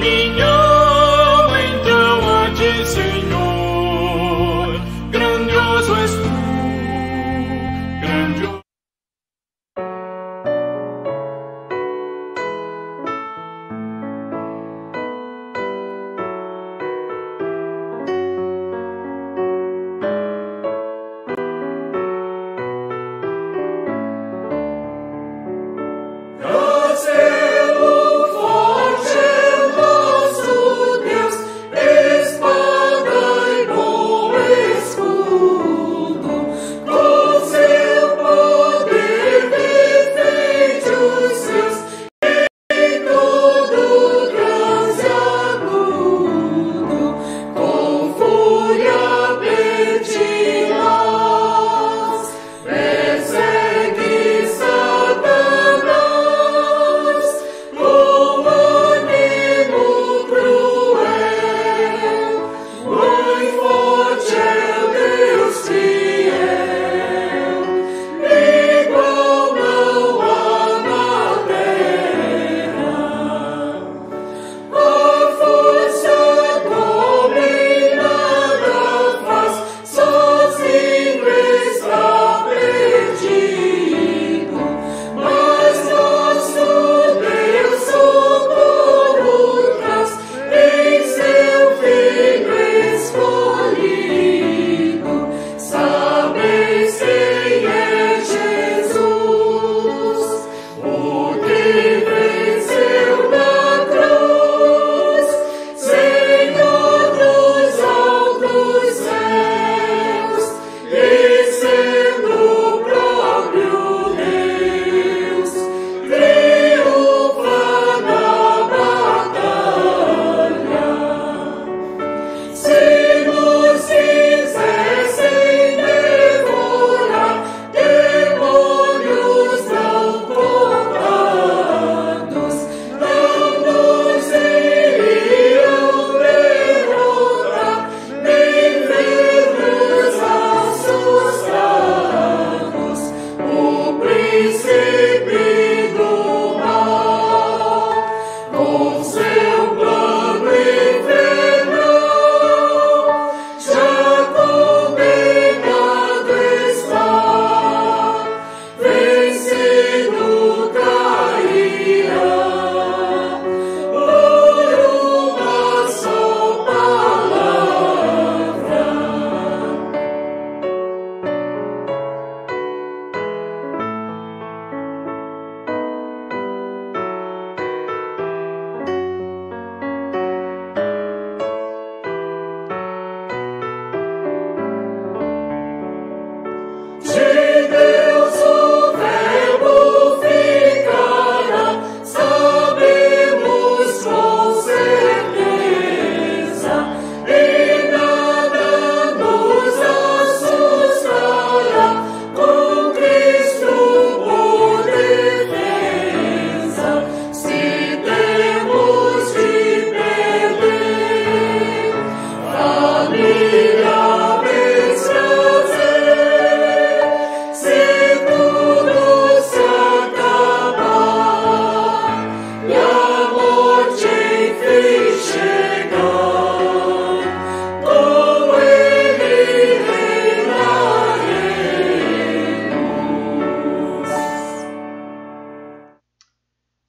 minha alma então a ti, Senhor, grandioso és tu, grandioso.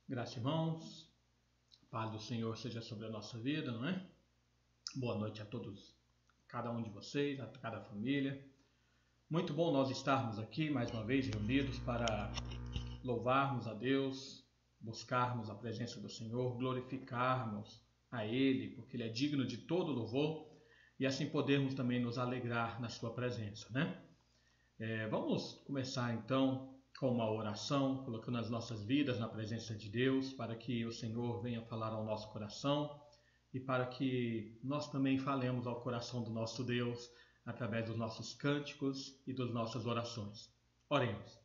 Graças, irmãos, a paz do Senhor seja sobre a nossa vida, não é? Boa noite a todos, cada um de vocês, a cada família. Muito bom nós estarmos aqui mais uma vez reunidos para louvarmos a Deus, buscarmos a presença do Senhor, glorificarmos a Ele, porque Ele é digno de todo louvor, e assim podermos também nos alegrar na sua presença, né? Vamos começar então com uma oração, colocando as nossas vidas na presença de Deus, para que o Senhor venha falar ao nosso coração e para que nós também falemos ao coração do nosso Deus através dos nossos cânticos e das nossas orações. Oremos.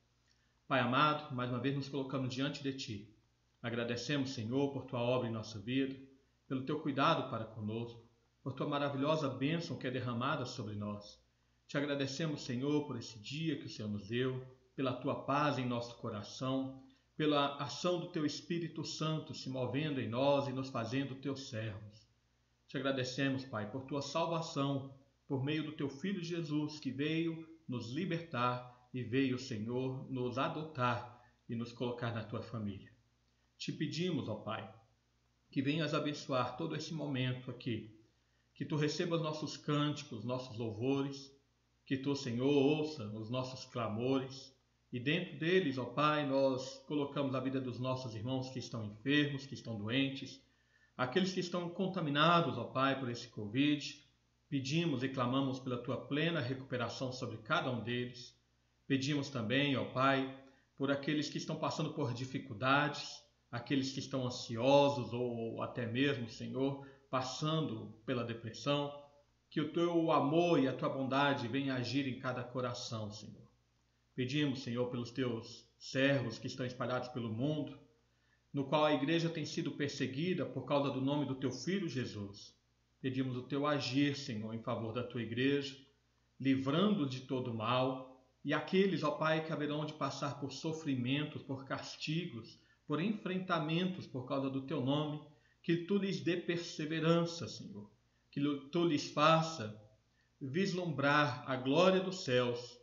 Pai amado, mais uma vez nos colocamos diante de Ti. Agradecemos, Senhor, por Tua obra em nossa vida, pelo Teu cuidado para conosco, por Tua maravilhosa bênção que é derramada sobre nós. Te agradecemos, Senhor, por esse dia que o Senhor nos deu, pela Tua paz em nosso coração, pela ação do Teu Espírito Santo se movendo em nós e nos fazendo Teus servos. Te agradecemos, Pai, por Tua salvação, por meio do Teu Filho Jesus, que veio nos libertar e veio, Senhor, nos adotar e nos colocar na Tua família. Te pedimos, ó Pai, que venhas abençoar todo esse momento aqui, que Tu recebas nossos cânticos, nossos louvores, que Tu, Senhor, ouça os nossos clamores, e dentro deles, ó Pai, nós colocamos a vida dos nossos irmãos que estão enfermos, que estão doentes, aqueles que estão contaminados, ó Pai, por esse Covid. Pedimos e clamamos pela Tua plena recuperação sobre cada um deles. Pedimos também, ó Pai, por aqueles que estão passando por dificuldades, aqueles que estão ansiosos ou até mesmo, Senhor, passando pela depressão, que o Teu amor e a Tua bondade venham agir em cada coração, Senhor. Pedimos, Senhor, pelos Teus servos que estão espalhados pelo mundo, no qual a igreja tem sido perseguida por causa do nome do Teu Filho Jesus. Pedimos o Teu agir, Senhor, em favor da Tua igreja, livrando de todo mal, e aqueles, ó Pai, que haverão de passar por sofrimentos, por castigos, por enfrentamentos por causa do Teu nome, que Tu lhes dê perseverança, Senhor, que Tu lhes faça vislumbrar a glória dos céus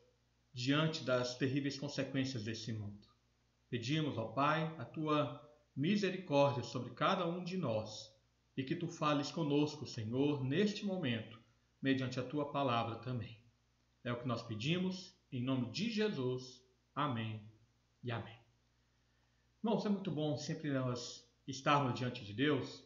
diante das terríveis consequências desse mundo. Pedimos, ó Pai, a Tua misericórdia sobre cada um de nós e que Tu fales conosco, Senhor, neste momento, mediante a Tua palavra também. É o que nós pedimos, em nome de Jesus. Amém e amém. Irmãos, é muito bom sempre nós estarmos diante de Deus,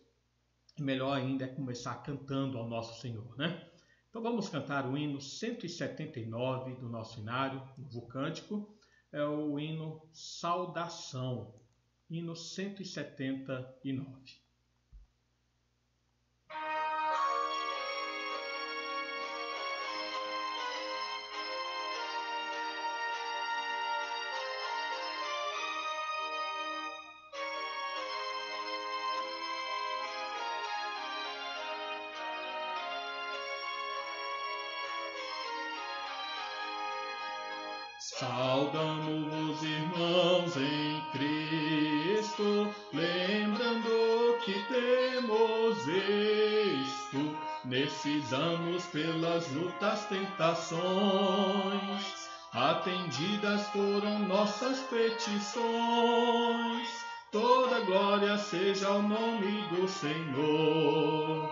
e melhor ainda é começar cantando ao nosso Senhor, né? Então vamos cantar o hino 179 do nosso inário, novo cântico, é o hino Saudação, hino 179. Saudamo-vos, irmãos, em Cristo, lembrando que temos visto nesses anos pelas lutas, tentações, atendidas foram nossas petições. Toda glória seja ao nome do Senhor.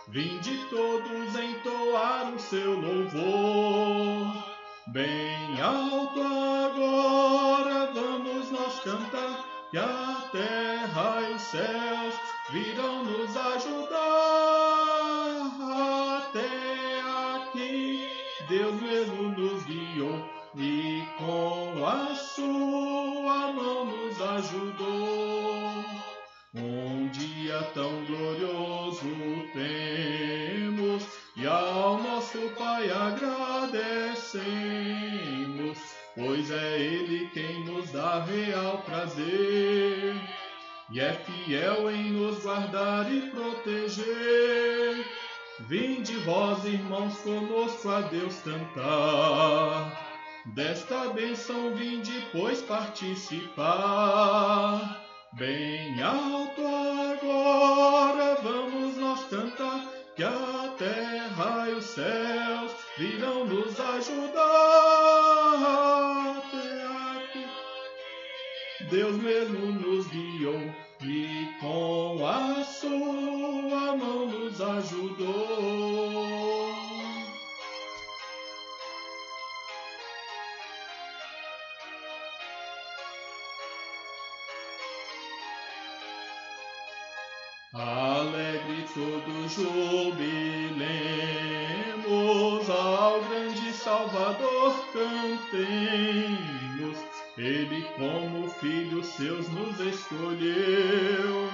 Vinde todos entoar o seu louvor. Bem alto agora vamos nós cantar, que a terra e os céus virão nos ajudar. Até aqui Deus mesmo nos guiou e com a sua mão nos ajudou. Um dia tão glorioso temos e ao nosso Pai agradecemos, pois é Ele quem nos dá real prazer e é fiel em nos guardar e proteger. Vinde vós, irmãos, conosco a Deus cantar, desta bênção vinde, pois, participar. Bem alto agora vamos nós cantar, que a terra e os céus virão nos ajudar. Até aqui Deus mesmo nos guiou e com a sua mão nos ajudou. Alegre todos jubilemos, ao grande Salvador cantemos. Ele como filhos seus nos escolheu,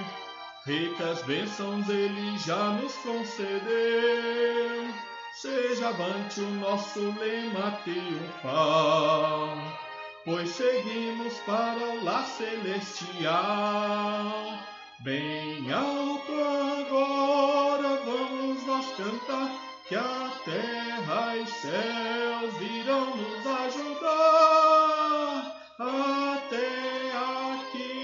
ricas bênçãos Ele já nos concedeu. Seja avante o nosso lema triunfal, pois seguimos para o lar celestial. Bem alto agora vamos nós cantar, que a terra e os céus virão nos ajudar. Até aqui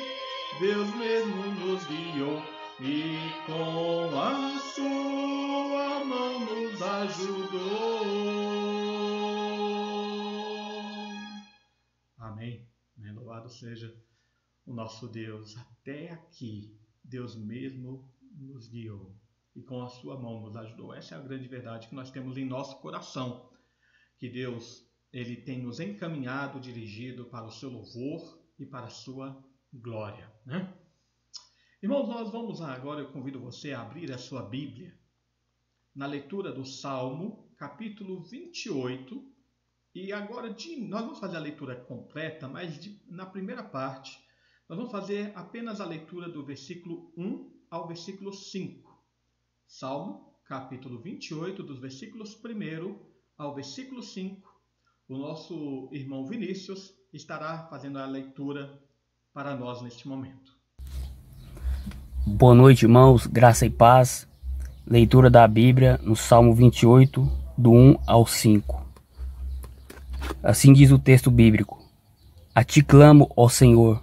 Deus mesmo nos guiou e com a sua mão nos ajudou. Amém. Louvado seja o nosso Deus. Até aqui, Deus mesmo nos guiou e com a sua mão nos ajudou. Essa é a grande verdade que nós temos em nosso coração, que Deus, Ele tem nos encaminhado, dirigido para o seu louvor e para a sua glória, né? Irmãos, nós vamos agora, eu convido você a abrir a sua Bíblia na leitura do Salmo, capítulo 28, e agora nós vamos fazer a leitura completa, mas na primeira parte nós vamos fazer apenas a leitura do versículo 1 ao versículo 5. Salmo, capítulo 28, dos versículos 1 ao versículo 5. O nosso irmão Vinícius estará fazendo a leitura para nós neste momento. Boa noite, irmãos, graça e paz. Leitura da Bíblia no Salmo 28, do 1 ao 5. Assim diz o texto bíblico: A ti clamo, ó Senhor,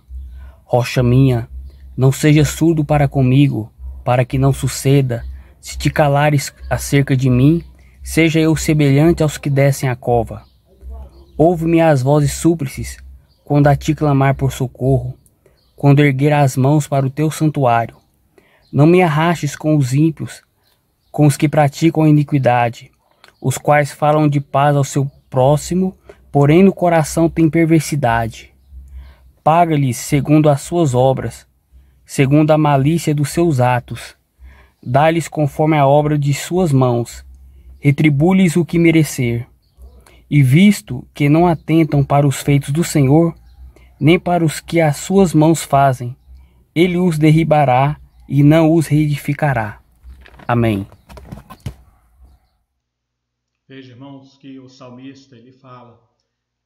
rocha minha, não sejas surdo para comigo, para que não suceda, se te calares acerca de mim, seja eu semelhante aos que descem a cova. Ouve-me as vozes súplices, quando a ti clamar por socorro, quando erguer as mãos para o teu santuário. Não me arrastes com os ímpios, com os que praticam a iniquidade, os quais falam de paz ao seu próximo, porém no coração tem perversidade. Paga-lhes segundo as suas obras, segundo a malícia dos seus atos. Dá-lhes conforme a obra de suas mãos, retribui-lhes o que merecer. E visto que não atentam para os feitos do Senhor, nem para os que as suas mãos fazem, ele os derribará e não os reedificará. Amém. Veja, irmãos, que o salmista ele fala: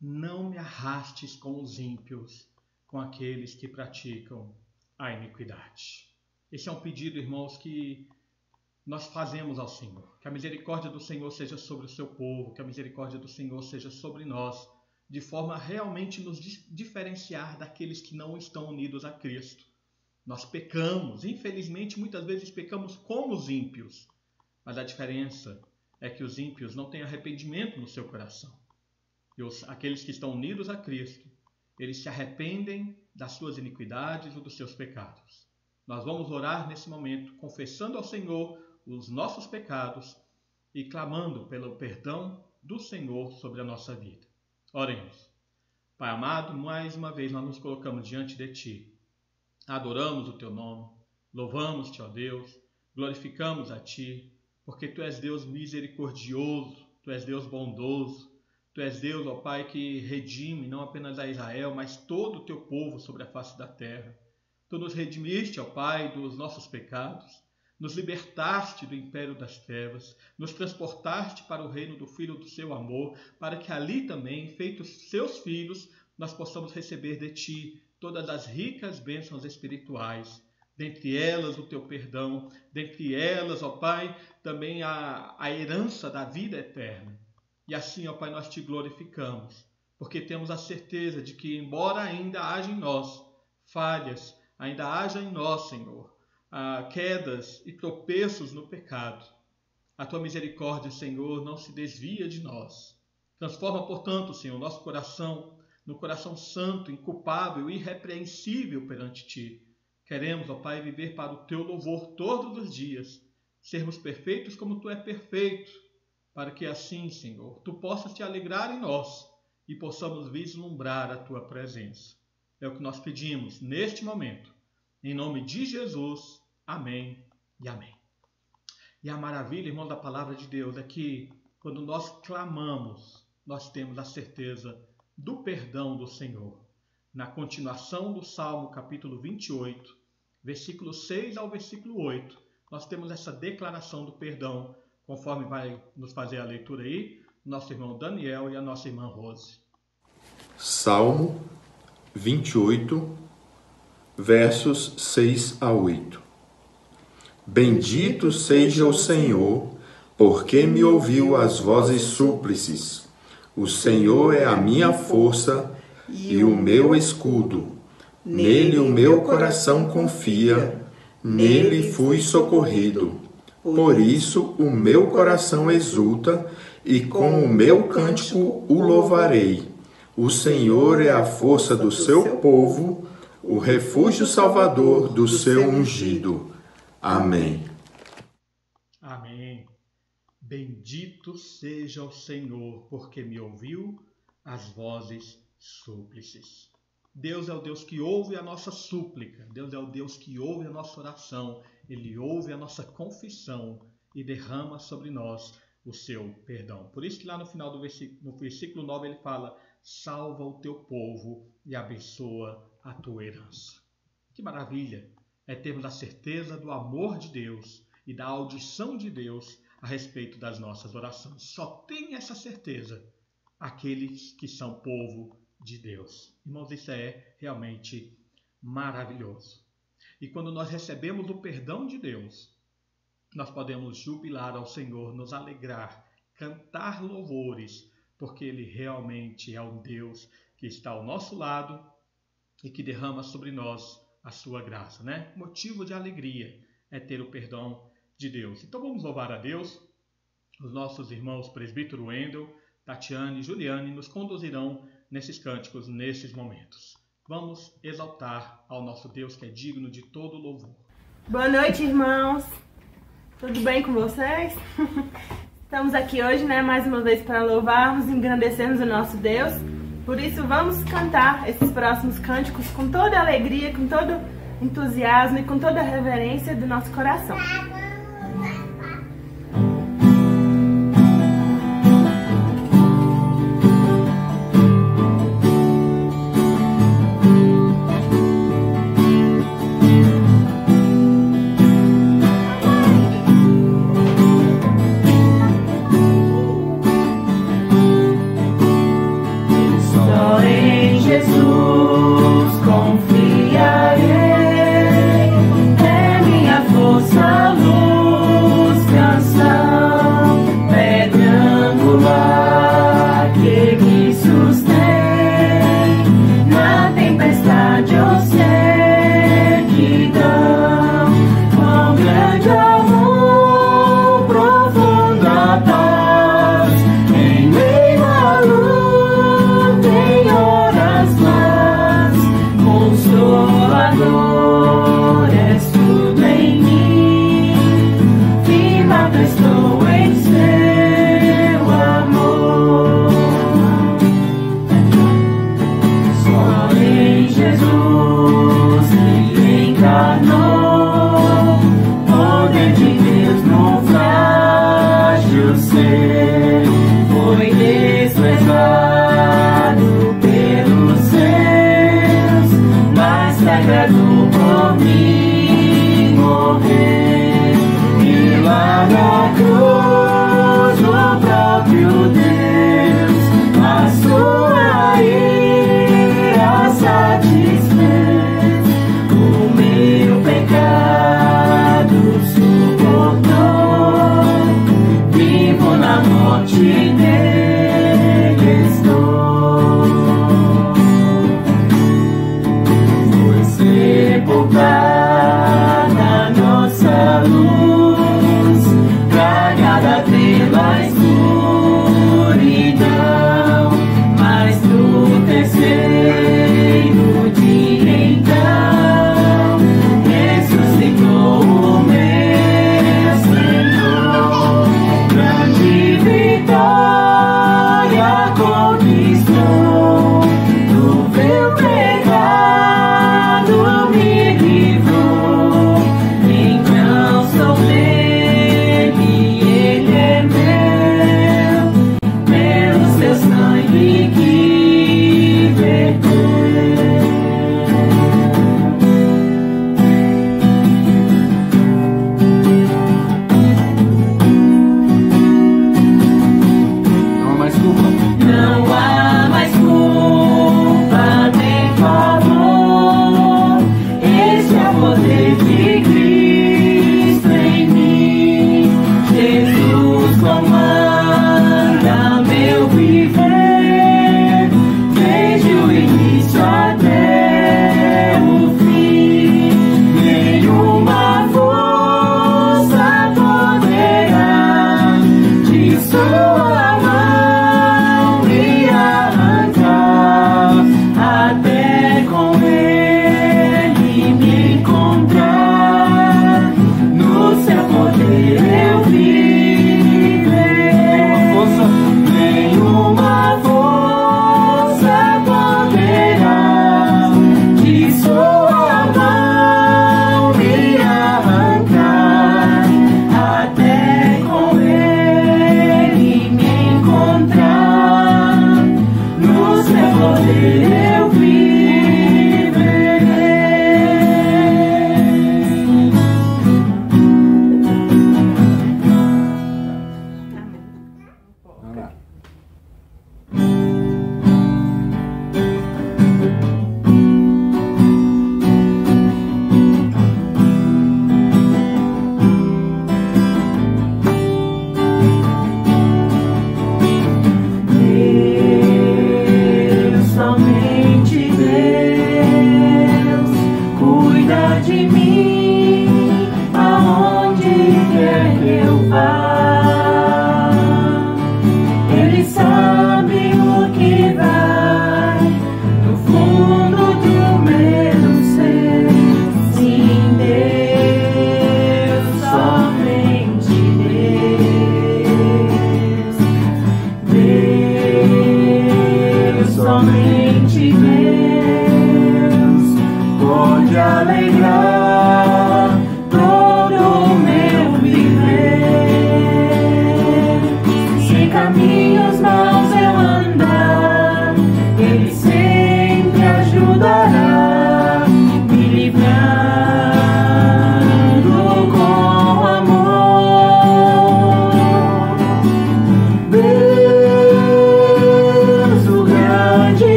não me arrastes com os ímpios, com aqueles que praticam a iniquidade. Esse é um pedido, irmãos, que nós fazemos ao Senhor. Que a misericórdia do Senhor seja sobre o seu povo, que a misericórdia do Senhor seja sobre nós, de forma a realmente nos diferenciar daqueles que não estão unidos a Cristo. Nós pecamos, infelizmente, muitas vezes pecamos como os ímpios, mas a diferença é que os ímpios não têm arrependimento no seu coração. E aqueles que estão unidos a Cristo, eles se arrependem das suas iniquidades ou dos seus pecados. Nós vamos orar nesse momento, confessando ao Senhor os nossos pecados e clamando pelo perdão do Senhor sobre a nossa vida. Oremos. Pai amado, mais uma vez nós nos colocamos diante de Ti. Adoramos o Teu nome, louvamos-Te, ó Deus, glorificamos a Ti, porque Tu és Deus misericordioso, Tu és Deus bondoso, Tu és Deus, ó Pai, que redime não apenas a Israel, mas todo o Teu povo sobre a face da terra. Tu nos redimiste, ó Pai, dos nossos pecados, nos libertaste do império das trevas, nos transportaste para o reino do Filho do Seu amor, para que ali também, feitos Seus filhos, nós possamos receber de Ti todas as ricas bênçãos espirituais, dentre elas o Teu perdão, dentre elas, ó Pai, também a herança da vida eterna. E assim, ó Pai, nós Te glorificamos, porque temos a certeza de que, embora ainda haja em nós falhas, ainda haja em nós, Senhor, quedas e tropeços no pecado, a Tua misericórdia, Senhor, não se desvia de nós. Transforma, portanto, Senhor, nosso coração no coração santo, inculpável e irrepreensível perante Ti. Queremos, ó Pai, viver para o Teu louvor todos os dias, sermos perfeitos como Tu é perfeito, para que assim, Senhor, Tu possas Te alegrar em nós e possamos vislumbrar a Tua presença. É o que nós pedimos neste momento. Em nome de Jesus. Amém e amém. E a maravilha, irmão, da palavra de Deus é que quando nós clamamos, nós temos a certeza do perdão do Senhor. Na continuação do Salmo capítulo 28, versículo 6 ao versículo 8, nós temos essa declaração do perdão, conforme vai nos fazer a leitura aí, nosso irmão Daniel e a nossa irmã Rose. Salmo 28, versos 6 a 8. Bendito seja o Senhor, porque me ouviu as vozes súplices. O Senhor é a minha força e o meu escudo. Nele o meu coração confia, nele fui socorrido. Por isso o meu coração exulta, e com o meu cântico o louvarei. O Senhor é a força do seu povo, o refúgio salvador do seu ungido. Amém. Amém. Bendito seja o Senhor, porque me ouviu as vozes súplices. Deus é o Deus que ouve a nossa súplica. Deus é o Deus que ouve a nossa oração. Ele ouve a nossa confissão e derrama sobre nós o seu perdão. Por isso que lá no final do versículo 9 ele fala: salva o teu povo e abençoa a tua herança. Que maravilha é termos a certeza do amor de Deus e da audição de Deus a respeito das nossas orações. Só tem essa certeza aqueles que são povo de Deus. Irmãos, isso é realmente maravilhoso. E quando nós recebemos o perdão de Deus, nós podemos jubilar ao Senhor, nos alegrar, cantar louvores, porque Ele realmente é um Deus que está ao nosso lado e que derrama sobre nós a sua graça, né? Motivo de alegria é ter o perdão de Deus. Então vamos louvar a Deus. Os nossos irmãos presbítero Wendel, Tatiane e Juliane nos conduzirão nesses cânticos, nesses momentos. Vamos exaltar ao nosso Deus que é digno de todo louvor. Boa noite, irmãos. Tudo bem com vocês? Estamos aqui hoje, mais uma vez para louvarmos e engrandecermos o nosso Deus. Por isso, vamos cantar esses próximos cânticos com toda a alegria, com todo entusiasmo e com toda a reverência do nosso coração. Satisfez.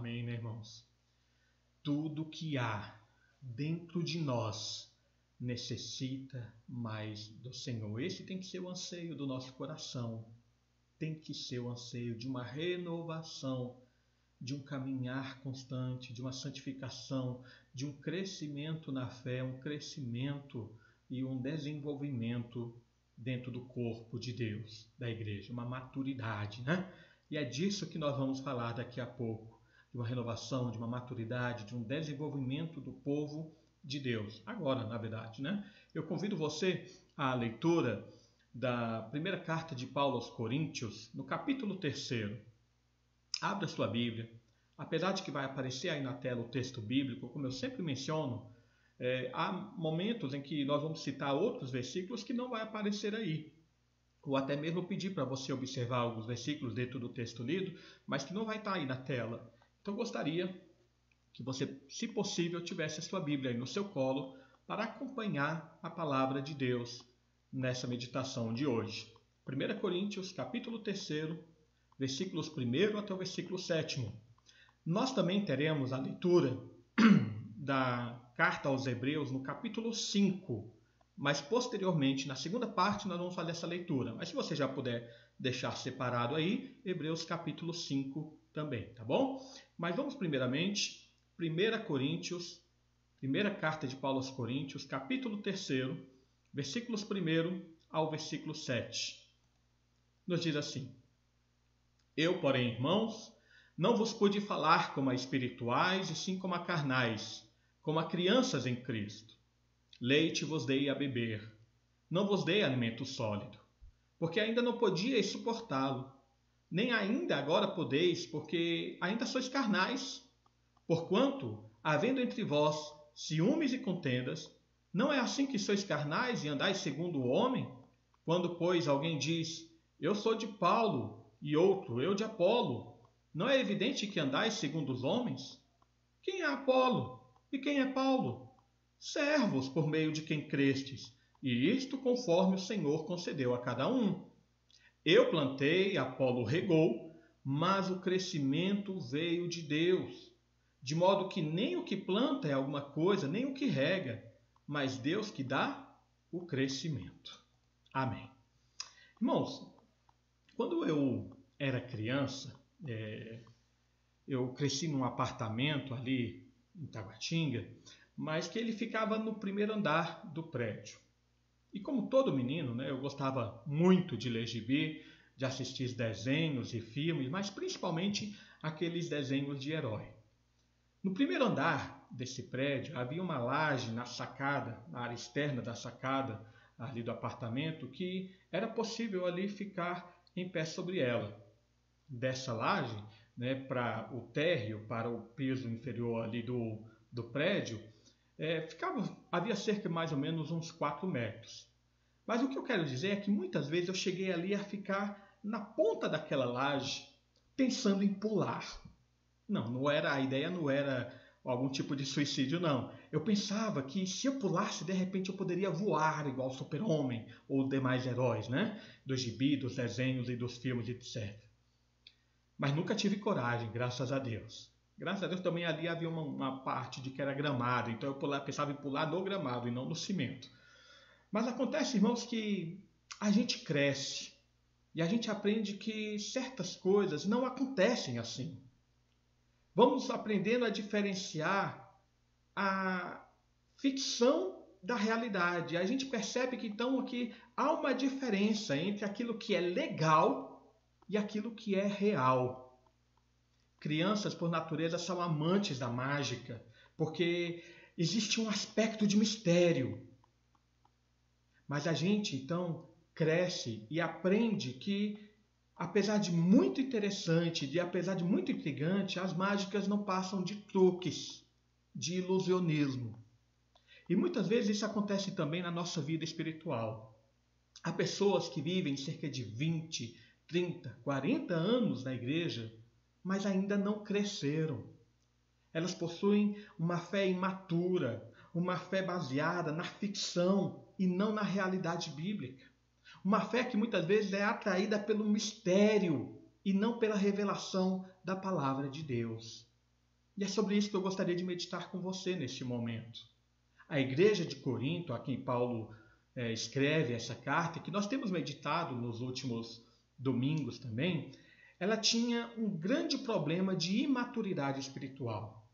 Amém, né, irmãos? Tudo que há dentro de nós necessita mais do Senhor. Esse tem que ser o anseio do nosso coração. Tem que ser o anseio de uma renovação, de um caminhar constante, de uma santificação, de um crescimento na fé, um crescimento e um desenvolvimento dentro do corpo de Deus, da igreja, uma maturidade, né? E é disso que nós vamos falar daqui a pouco, de uma renovação, de uma maturidade, de um desenvolvimento do povo de Deus. Agora, na verdade, né? Eu convido você à leitura da primeira carta de Paulo aos Coríntios, no capítulo 3. Abra sua Bíblia. Apesar de que vai aparecer aí na tela o texto bíblico, como eu sempre menciono, há momentos em que nós vamos citar outros versículos que não vai aparecer aí. Ou até mesmo pedir para você observar alguns versículos dentro do texto lido, mas que não vai estar aí na tela. Então, eu gostaria que você, se possível, tivesse a sua Bíblia aí no seu colo para acompanhar a palavra de Deus nessa meditação de hoje. 1 Coríntios, capítulo 3, versículos 1 até o versículo 7. Nós também teremos a leitura da carta aos Hebreus no capítulo 5, mas posteriormente, na segunda parte, nós vamos fazer essa leitura. Mas se você já puder deixar separado aí, Hebreus capítulo 5 também, tá bom? Mas vamos primeiramente, 1 Coríntios, primeira carta de Paulo aos Coríntios, capítulo 3, versículos 1 ao versículo 7. Nos diz assim: Eu, porém, irmãos, não vos pude falar como a espirituais, e sim como a carnais, como a crianças em Cristo. Leite vos dei a beber, não vos dei alimento sólido, porque ainda não podíeis suportá-lo, nem ainda agora podeis, porque ainda sois carnais. Porquanto, havendo entre vós ciúmes e contendas, não é assim que sois carnais e andais segundo o homem? Quando, pois, alguém diz, eu sou de Paulo, e outro, eu de Apolo, não é evidente que andais segundo os homens? Quem é Apolo? E quem é Paulo? Servos por meio de quem crestes, e isto conforme o Senhor concedeu a cada um. Eu plantei, Apolo regou, mas o crescimento veio de Deus. De modo que nem o que planta é alguma coisa, nem o que rega, mas Deus que dá o crescimento. Amém. Irmãos, quando eu era criança, eu cresci num apartamento ali em Taguatinga, mas que ele ficava no primeiro andar do prédio. E como todo menino, né, eu gostava muito de ler gibi, de assistir desenhos e filmes, mas principalmente aqueles desenhos de herói. No primeiro andar desse prédio havia uma laje na sacada, na área externa da sacada ali do apartamento, que era possível ali ficar em pé sobre ela. Dessa laje, né, para o térreo, para o piso inferior ali do prédio, havia cerca de mais ou menos uns 4 metros. Mas o que eu quero dizer é que muitas vezes eu cheguei ali a ficar na ponta daquela laje pensando em pular. A ideia não era algum tipo de suicídio, não. Eu pensava que se eu pulasse, de repente eu poderia voar igual o Super-Homem ou demais heróis, né? Dos gibi, dos desenhos e dos filmes, etc. Mas nunca tive coragem, graças a Deus. Graças a Deus também ali havia uma parte de que era gramado, então eu pensava em pular no gramado e não no cimento. Mas acontece, irmãos, que a gente cresce e a gente aprende que certas coisas não acontecem assim. Vamos aprendendo a diferenciar a ficção da realidade. A gente percebe que então aqui há uma diferença entre aquilo que é legal e aquilo que é real. Crianças, por natureza, são amantes da mágica, porque existe um aspecto de mistério. Mas a gente, então, cresce e aprende que, apesar de muito interessante, apesar de muito intrigante, as mágicas não passam de truques, de ilusionismo. E muitas vezes isso acontece também na nossa vida espiritual. Há pessoas que vivem cerca de 20, 30, 40 anos na igreja, mas ainda não cresceram. Elas possuem uma fé imatura, uma fé baseada na ficção e não na realidade bíblica. Uma fé que muitas vezes é atraída pelo mistério e não pela revelação da palavra de Deus. E é sobre isso que eu gostaria de meditar com você neste momento. A igreja de Corinto, a quem Paulo escreve essa carta, que nós temos meditado nos últimos domingos também, ela tinha um grande problema de imaturidade espiritual.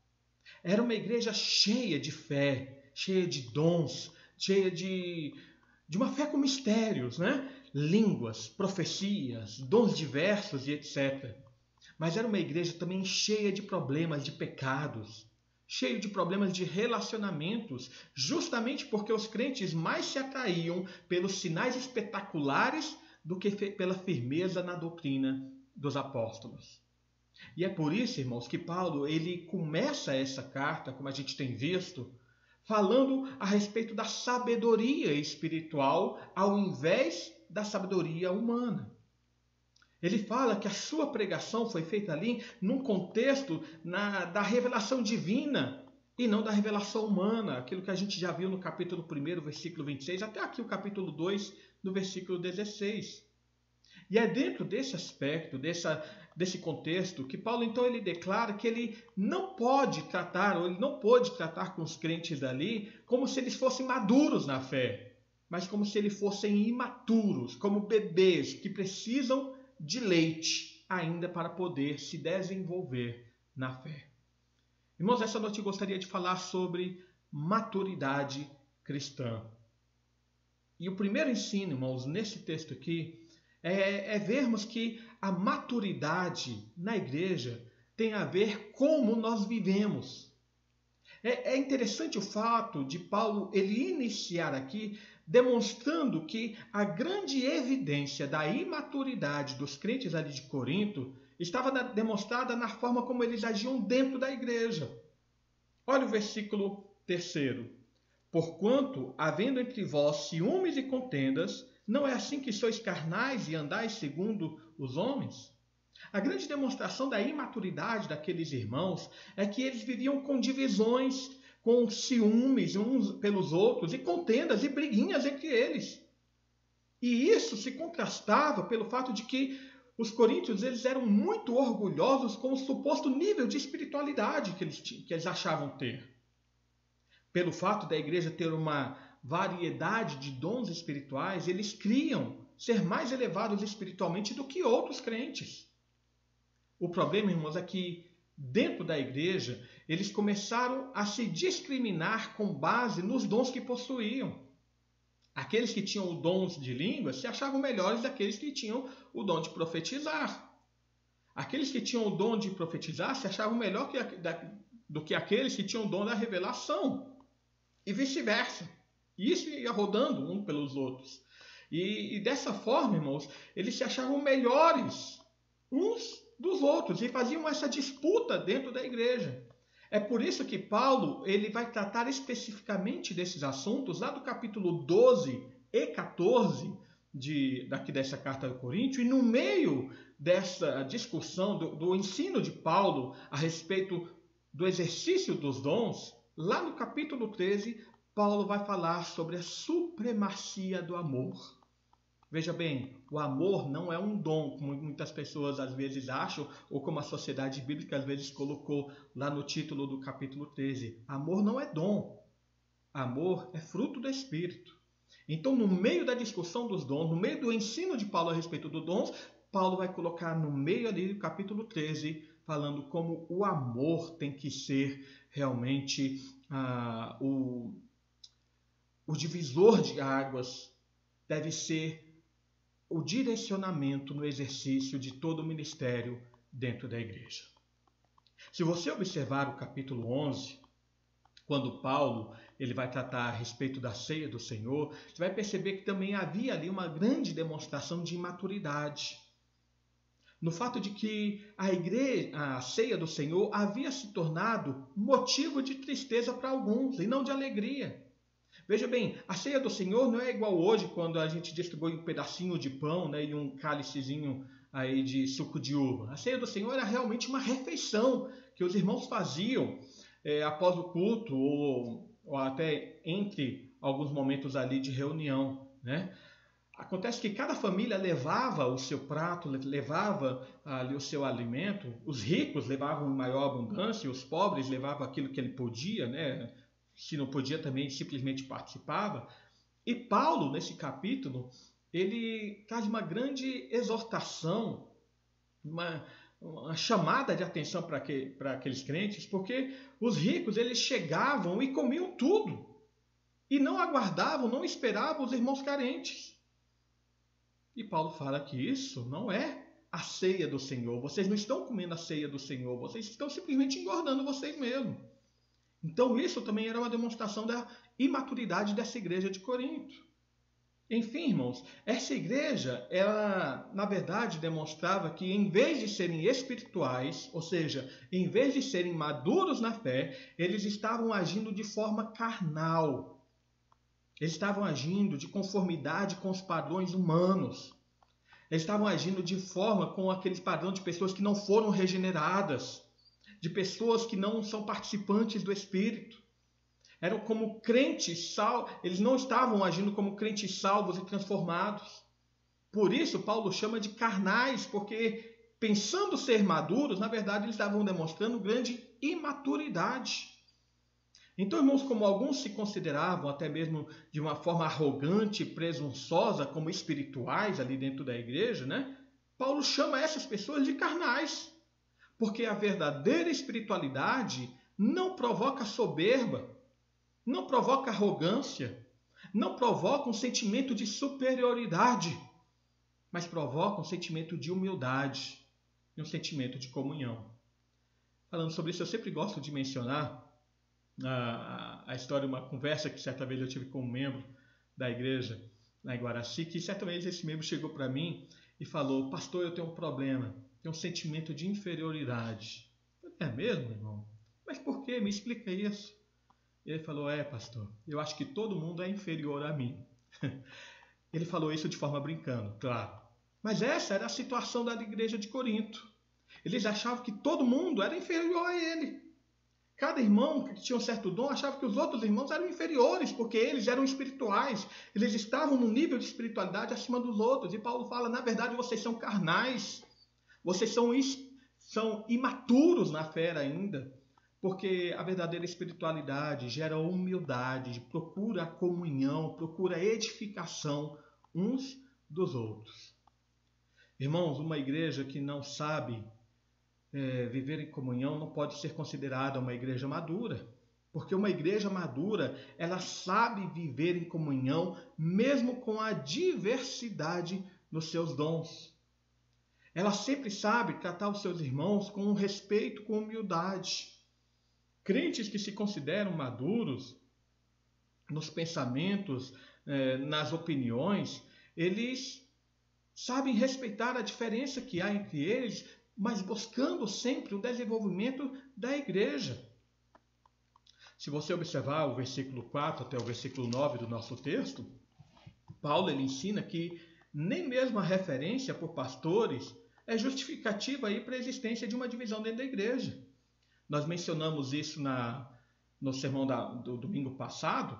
Era uma igreja cheia de fé, cheia de dons, cheia de uma fé com mistérios, né? Línguas, profecias, dons diversos e etc. Mas era uma igreja também cheia de problemas, de pecados, cheia de problemas de relacionamentos, justamente porque os crentes mais se atraíam pelos sinais espetaculares do que pela firmeza na doutrina dos apóstolos. E é por isso, irmãos, que Paulo ele começa essa carta, como a gente tem visto, falando a respeito da sabedoria espiritual ao invés da sabedoria humana. Ele fala que a sua pregação foi feita ali num contexto da revelação divina e não da revelação humana, aquilo que a gente já viu no capítulo 1, versículo 26, até aqui o capítulo 2, no versículo 16. E é dentro desse aspecto, desse contexto, que Paulo então ele declara que ele não pode tratar, ou ele não pôde tratar com os crentes ali como se eles fossem maduros na fé, mas como se eles fossem imaturos, como bebês que precisam de leite ainda para poder se desenvolver na fé. Irmãos, essa noite eu gostaria de falar sobre maturidade cristã. E o primeiro ensino, irmãos, nesse texto aqui, é vermos que a maturidade na igreja tem a ver como nós vivemos. É interessante o fato de Paulo ele iniciar aqui demonstrando que a grande evidência da imaturidade dos crentes ali de Corinto estava demonstrada na forma como eles agiam dentro da igreja. Olha o versículo 3. Porquanto, havendo entre vós ciúmes e contendas, não é assim que sois carnais e andais segundo os homens? A grande demonstração da imaturidade daqueles irmãos é que eles viviam com divisões, com ciúmes uns pelos outros e contendas e briguinhas entre eles. E isso se contrastava pelo fato de que os coríntios eles eram muito orgulhosos com o suposto nível de espiritualidade que eles achavam ter. Pelo fato da igreja ter uma variedade de dons espirituais, eles criam ser mais elevados espiritualmente do que outros crentes. O problema, irmãos, é que dentro da igreja, eles começaram a se discriminar com base nos dons que possuíam. Aqueles que tinham dons de línguas se achavam melhores daqueles que tinham o dom de profetizar. Aqueles que tinham o dom de profetizar se achavam melhor do que aqueles que tinham o dom da revelação. E vice-versa. E isso ia rodando um pelos outros. E dessa forma, irmãos, eles se achavam melhores uns dos outros e faziam essa disputa dentro da igreja. É por isso que Paulo ele vai tratar especificamente desses assuntos lá do capítulo 12 e 14 dessa carta ao Coríntios, e no meio dessa discussão do ensino de Paulo a respeito do exercício dos dons, lá no capítulo 13, Paulo vai falar sobre a supremacia do amor. Veja bem, o amor não é um dom, como muitas pessoas às vezes acham, ou como a sociedade bíblica às vezes colocou lá no título do capítulo 13. Amor não é dom. Amor é fruto do Espírito. Então, no meio da discussão dos dons, no meio do ensino de Paulo a respeito dos dons, Paulo vai colocar no meio ali do capítulo 13, falando como o amor tem que ser realmente o divisor de águas, deve ser o direcionamento no exercício de todo o ministério dentro da igreja. Se você observar o capítulo 11, quando Paulo ele vai tratar a respeito da ceia do Senhor, você vai perceber que também havia ali uma grande demonstração de imaturidade. No fato de que a ceia do Senhor havia se tornado motivo de tristeza para alguns e não de alegria. Veja bem, a ceia do Senhor não é igual hoje, quando a gente distribui um pedacinho de pão, né, e um cálicezinho aí de suco de uva. A ceia do Senhor era realmente uma refeição que os irmãos faziam após o culto ou até entre alguns momentos ali de reunião, né? Acontece que cada família levava o seu prato, levava ali o seu alimento. Os ricos levavam em maior abundância, os pobres levavam aquilo que ele podia, né? Se não podia também simplesmente participava. E Paulo, nesse capítulo, ele traz uma grande exortação, uma chamada de atenção para aqueles crentes, porque os ricos eles chegavam e comiam tudo e não aguardavam, não esperavam os irmãos carentes. E Paulo fala que isso não é a ceia do Senhor. Vocês não estão comendo a ceia do Senhor. Vocês estão simplesmente engordando vocês mesmos. Então isso também era uma demonstração da imaturidade dessa igreja de Corinto. Enfim, irmãos, essa igreja, ela na verdade demonstrava que em vez de serem espirituais, ou seja, em vez de serem maduros na fé, eles estavam agindo de forma carnal. Eles estavam agindo de conformidade com os padrões humanos. Eles estavam agindo de forma com aqueles padrões de pessoas que não foram regeneradas, de pessoas que não são participantes do Espírito. Eram como crentes salvos, eles não estavam agindo como crentes salvos e transformados. Por isso, Paulo chama de carnais, porque pensando ser maduros, na verdade, eles estavam demonstrando grande imaturidade. Então, irmãos, como alguns se consideravam até mesmo de uma forma arrogante e presunçosa como espirituais ali dentro da igreja, né? Paulo chama essas pessoas de carnais, porque a verdadeira espiritualidade não provoca soberba, não provoca arrogância, não provoca um sentimento de superioridade, mas provoca um sentimento de humildade e um sentimento de comunhão. Falando sobre isso, eu sempre gosto de mencionar a história de uma conversa que certa vez eu tive com um membro da igreja lá em Guaraci, que certa vez esse membro chegou para mim e falou: pastor, eu tenho um problema, tenho um sentimento de inferioridade. Eu falei: é mesmo, irmão? Mas por quê? Me explica isso. Ele falou: pastor, eu acho que todo mundo é inferior a mim. Ele falou isso de forma brincando, claro. Mas essa era a situação da igreja de Corinto. Eles achavam que todo mundo era inferior a ele. Cada irmão que tinha um certo dom achava que os outros irmãos eram inferiores, porque eles eram espirituais. Eles estavam num nível de espiritualidade acima dos outros. E Paulo fala: na verdade, vocês são carnais. Vocês são imaturos na fé ainda. Porque a verdadeira espiritualidade gera humildade, procura a comunhão, procura a edificação uns dos outros. Irmãos, uma igreja que não sabe viver em comunhão não pode ser considerada uma igreja madura. Porque uma igreja madura, ela sabe viver em comunhão mesmo com a diversidade nos seus dons. Ela sempre sabe tratar os seus irmãos com respeito, com humildade. Crentes que se consideram maduros nos pensamentos, nas opiniões, eles sabem respeitar a diferença que há entre eles, mas buscando sempre o desenvolvimento da igreja. Se você observar o versículo 4 até o versículo 9 do nosso texto, Paulo ele ensina que nem mesmo a referência por pastores é justificativa para a existência de uma divisão dentro da igreja. Nós mencionamos isso no sermão do domingo passado,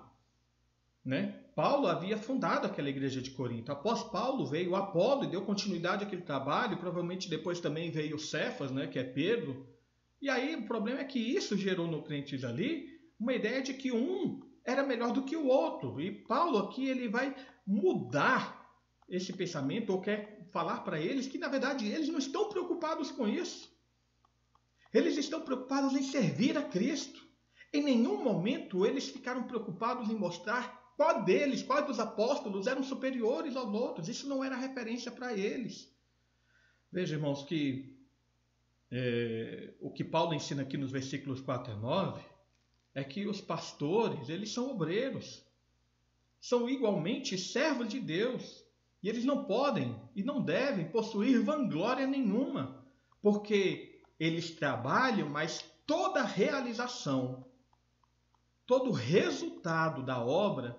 né? Paulo havia fundado aquela igreja de Corinto. Após Paulo veio Apolo e deu continuidade àquele trabalho. Provavelmente depois também veio Cefas, né, que é Pedro. E aí o problema é que isso gerou no crentes ali uma ideia de que um era melhor do que o outro. E Paulo aqui ele vai mudar esse pensamento, ou quer falar para eles que na verdade eles não estão preocupados com isso. Eles estão preocupados em servir a Cristo. Em nenhum momento eles ficaram preocupados em mostrar quais dos apóstolos eram superiores aos outros. Isso não era referência para eles. Veja, irmãos, que o que Paulo ensina aqui nos versículos 4 a 9 é que os pastores, eles são obreiros. São igualmente servos de Deus. E eles não podem e não devem possuir vanglória nenhuma, porque eles trabalham, mas toda realização, todo resultado da obra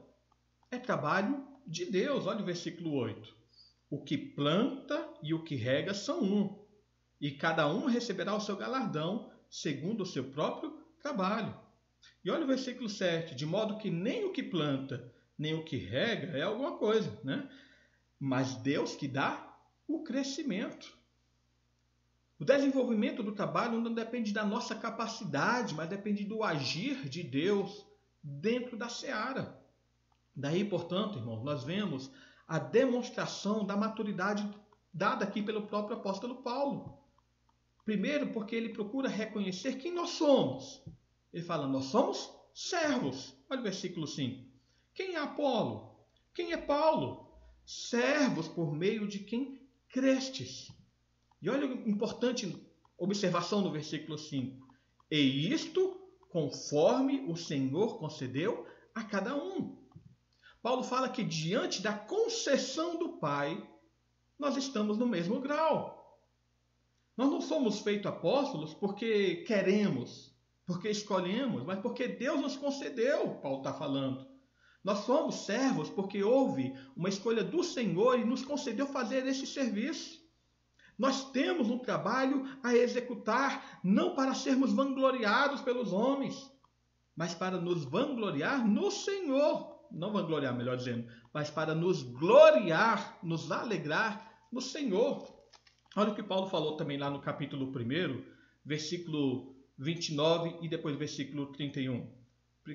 é trabalho de Deus. Olha o versículo 8. O que planta e o que rega são um, e cada um receberá o seu galardão segundo o seu próprio trabalho. E olha o versículo 7. De modo que nem o que planta, nem o que rega é alguma coisa, né? mas Deus que dá o crescimento. O desenvolvimento do trabalho não depende da nossa capacidade, mas depende do agir de Deus dentro da seara. Daí, portanto, irmãos, nós vemos a demonstração da maturidade dada aqui pelo próprio apóstolo Paulo. Primeiro, porque ele procura reconhecer quem nós somos. Ele fala, nós somos servos. Olha o versículo 5. Quem é Apolo? Quem é Paulo? Servos por meio de quem crestes. E olha a importante observação no versículo 5. E isto conforme o Senhor concedeu a cada um. Paulo fala que diante da concessão do Pai, nós estamos no mesmo grau. Nós não somos feitos apóstolos porque queremos, porque escolhemos, mas porque Deus nos concedeu, Paulo está falando. Nós somos servos porque houve uma escolha do Senhor e nos concedeu fazer esse serviço. Nós temos um trabalho a executar, não para sermos vangloriados pelos homens, mas para nos vangloriar no Senhor. Não vangloriar, melhor dizendo, mas para nos gloriar, nos alegrar no Senhor. Olha o que Paulo falou também lá no capítulo 1, versículo 29 e depois versículo 31.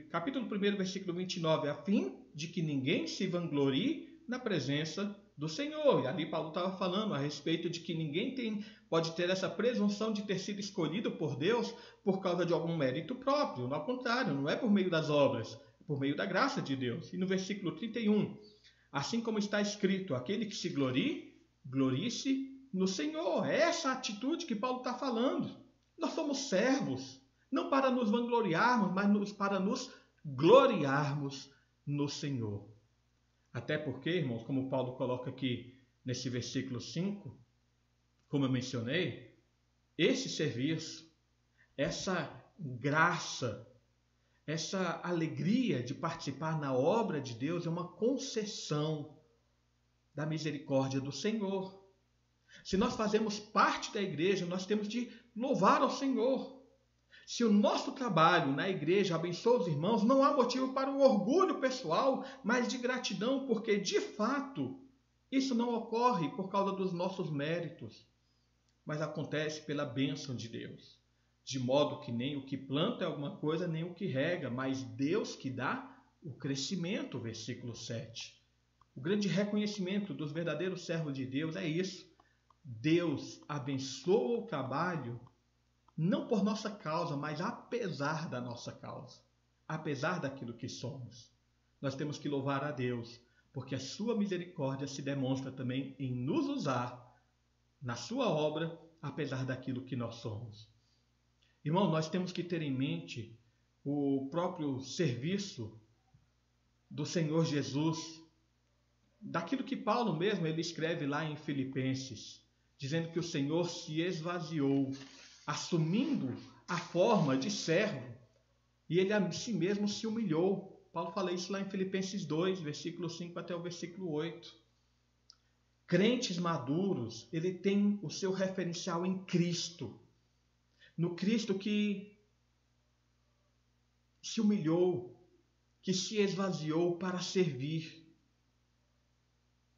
Capítulo 1, versículo 29, a fim de que ninguém se vanglorie na presença do Senhor. E ali Paulo estava falando a respeito de que ninguém pode ter essa presunção de ter sido escolhido por Deus por causa de algum mérito próprio. Ao contrário, não é por meio das obras, é por meio da graça de Deus. E no versículo 31, assim como está escrito, aquele que se glorie, glorie-se no Senhor. É essa atitude que Paulo está falando. Nós somos servos, não para nos vangloriarmos, mas para nos gloriarmos no Senhor. Até porque, irmãos, como Paulo coloca aqui nesse versículo 5, como eu mencionei, esse serviço, essa graça, essa alegria de participar na obra de Deus é uma concessão da misericórdia do Senhor. Se nós fazemos parte da igreja, nós temos de louvar ao Senhor. Se o nosso trabalho na igreja abençoa os irmãos, não há motivo para um orgulho pessoal, mas de gratidão, porque, de fato, isso não ocorre por causa dos nossos méritos, mas acontece pela bênção de Deus. De modo que nem o que planta é alguma coisa, nem o que rega, mas Deus que dá o crescimento, versículo 7. O grande reconhecimento dos verdadeiros servos de Deus é isso. Deus abençoa o trabalho não por nossa causa, mas apesar da nossa causa, apesar daquilo que somos. Nós temos que louvar a Deus, porque a sua misericórdia se demonstra também em nos usar na sua obra, apesar daquilo que nós somos. Irmão, nós temos que ter em mente o próprio serviço do Senhor Jesus, daquilo que Paulo mesmo ele escreve lá em Filipenses, dizendo que o Senhor se esvaziou, assumindo a forma de servo, e ele a si mesmo se humilhou. Paulo fala isso lá em Filipenses 2, versículo 5 até o versículo 8. Crentes maduros, ele tem o seu referencial em Cristo. No Cristo que se humilhou, que se esvaziou para servir.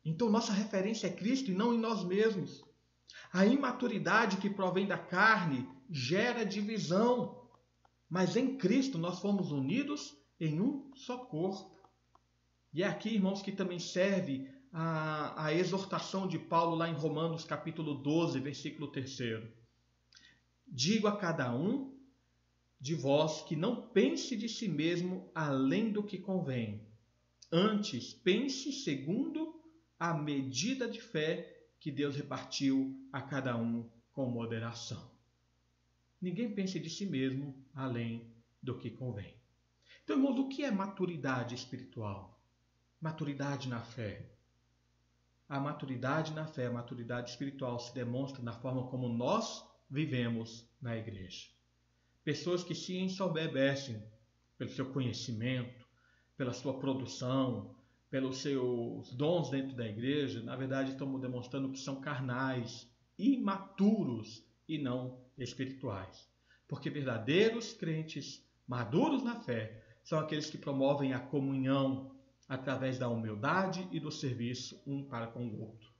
Então nossa referência é Cristo e não em nós mesmos. A imaturidade que provém da carne gera divisão, mas em Cristo nós fomos unidos em um só corpo. E é aqui, irmãos, que também serve a exortação de Paulo lá em Romanos capítulo 12, versículo 3. Digo a cada um de vós que não pense de si mesmo além do que convém. Antes, pense segundo a medida de fé que Deus repartiu a cada um com moderação. Ninguém pense de si mesmo além do que convém. Então, irmãos, o que é maturidade espiritual? Maturidade na fé. A maturidade na fé, a maturidade espiritual se demonstra na forma como nós vivemos na igreja. Pessoas que se ensoberbecem pelo seu conhecimento, pela sua produção, pelos seus dons dentro da igreja, na verdade estão demonstrando que são carnais, imaturos e não espirituais. Porque verdadeiros crentes, maduros na fé, são aqueles que promovem a comunhão, através da humildade e do serviço um para com o outro.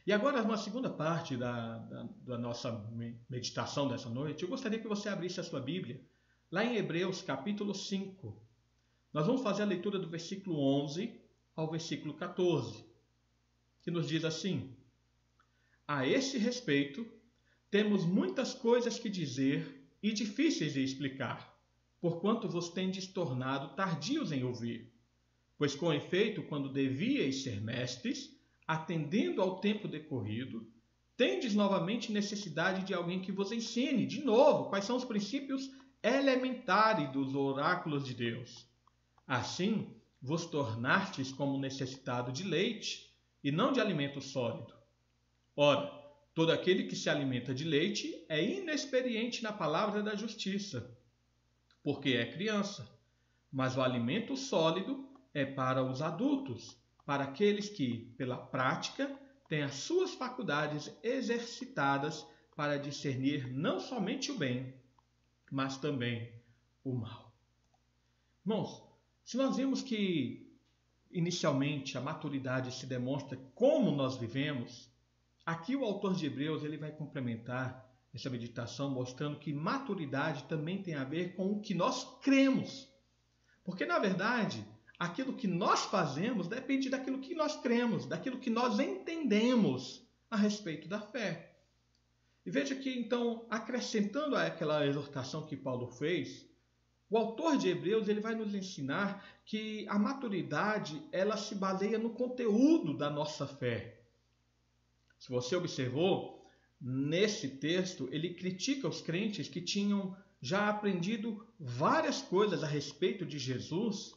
E agora, na segunda parte da nossa meditação dessa noite, eu gostaria que você abrisse a sua Bíblia, lá em Hebreus capítulo 5. Nós vamos fazer a leitura do versículo 11 ao versículo 14, que nos diz assim: a esse respeito, temos muitas coisas que dizer e difíceis de explicar, porquanto vos tendes tornado tardios em ouvir. Pois com efeito, quando devíeis ser mestres, atendendo ao tempo decorrido, tendes novamente necessidade de alguém que vos ensine, de novo, quais são os princípios elementares dos oráculos de Deus. Assim, vos tornastes como necessitado de leite, e não de alimento sólido. Ora, todo aquele que se alimenta de leite é inexperiente na palavra da justiça, porque é criança. Mas o alimento sólido é para os adultos, para aqueles que, pela prática, têm as suas faculdades exercitadas para discernir não somente o bem, mas também o mal. Irmãos, se nós vimos que, inicialmente, a maturidade se demonstra como nós vivemos, aqui o autor de Hebreus ele vai complementar essa meditação mostrando que maturidade também tem a ver com o que nós cremos. Porque, na verdade, aquilo que nós fazemos depende daquilo que nós cremos, daquilo que nós entendemos a respeito da fé. E veja que, então, acrescentando àquela exortação que Paulo fez, o autor de Hebreus ele vai nos ensinar que a maturidade ela se baseia no conteúdo da nossa fé. Se você observou, nesse texto ele critica os crentes que tinham já aprendido várias coisas a respeito de Jesus,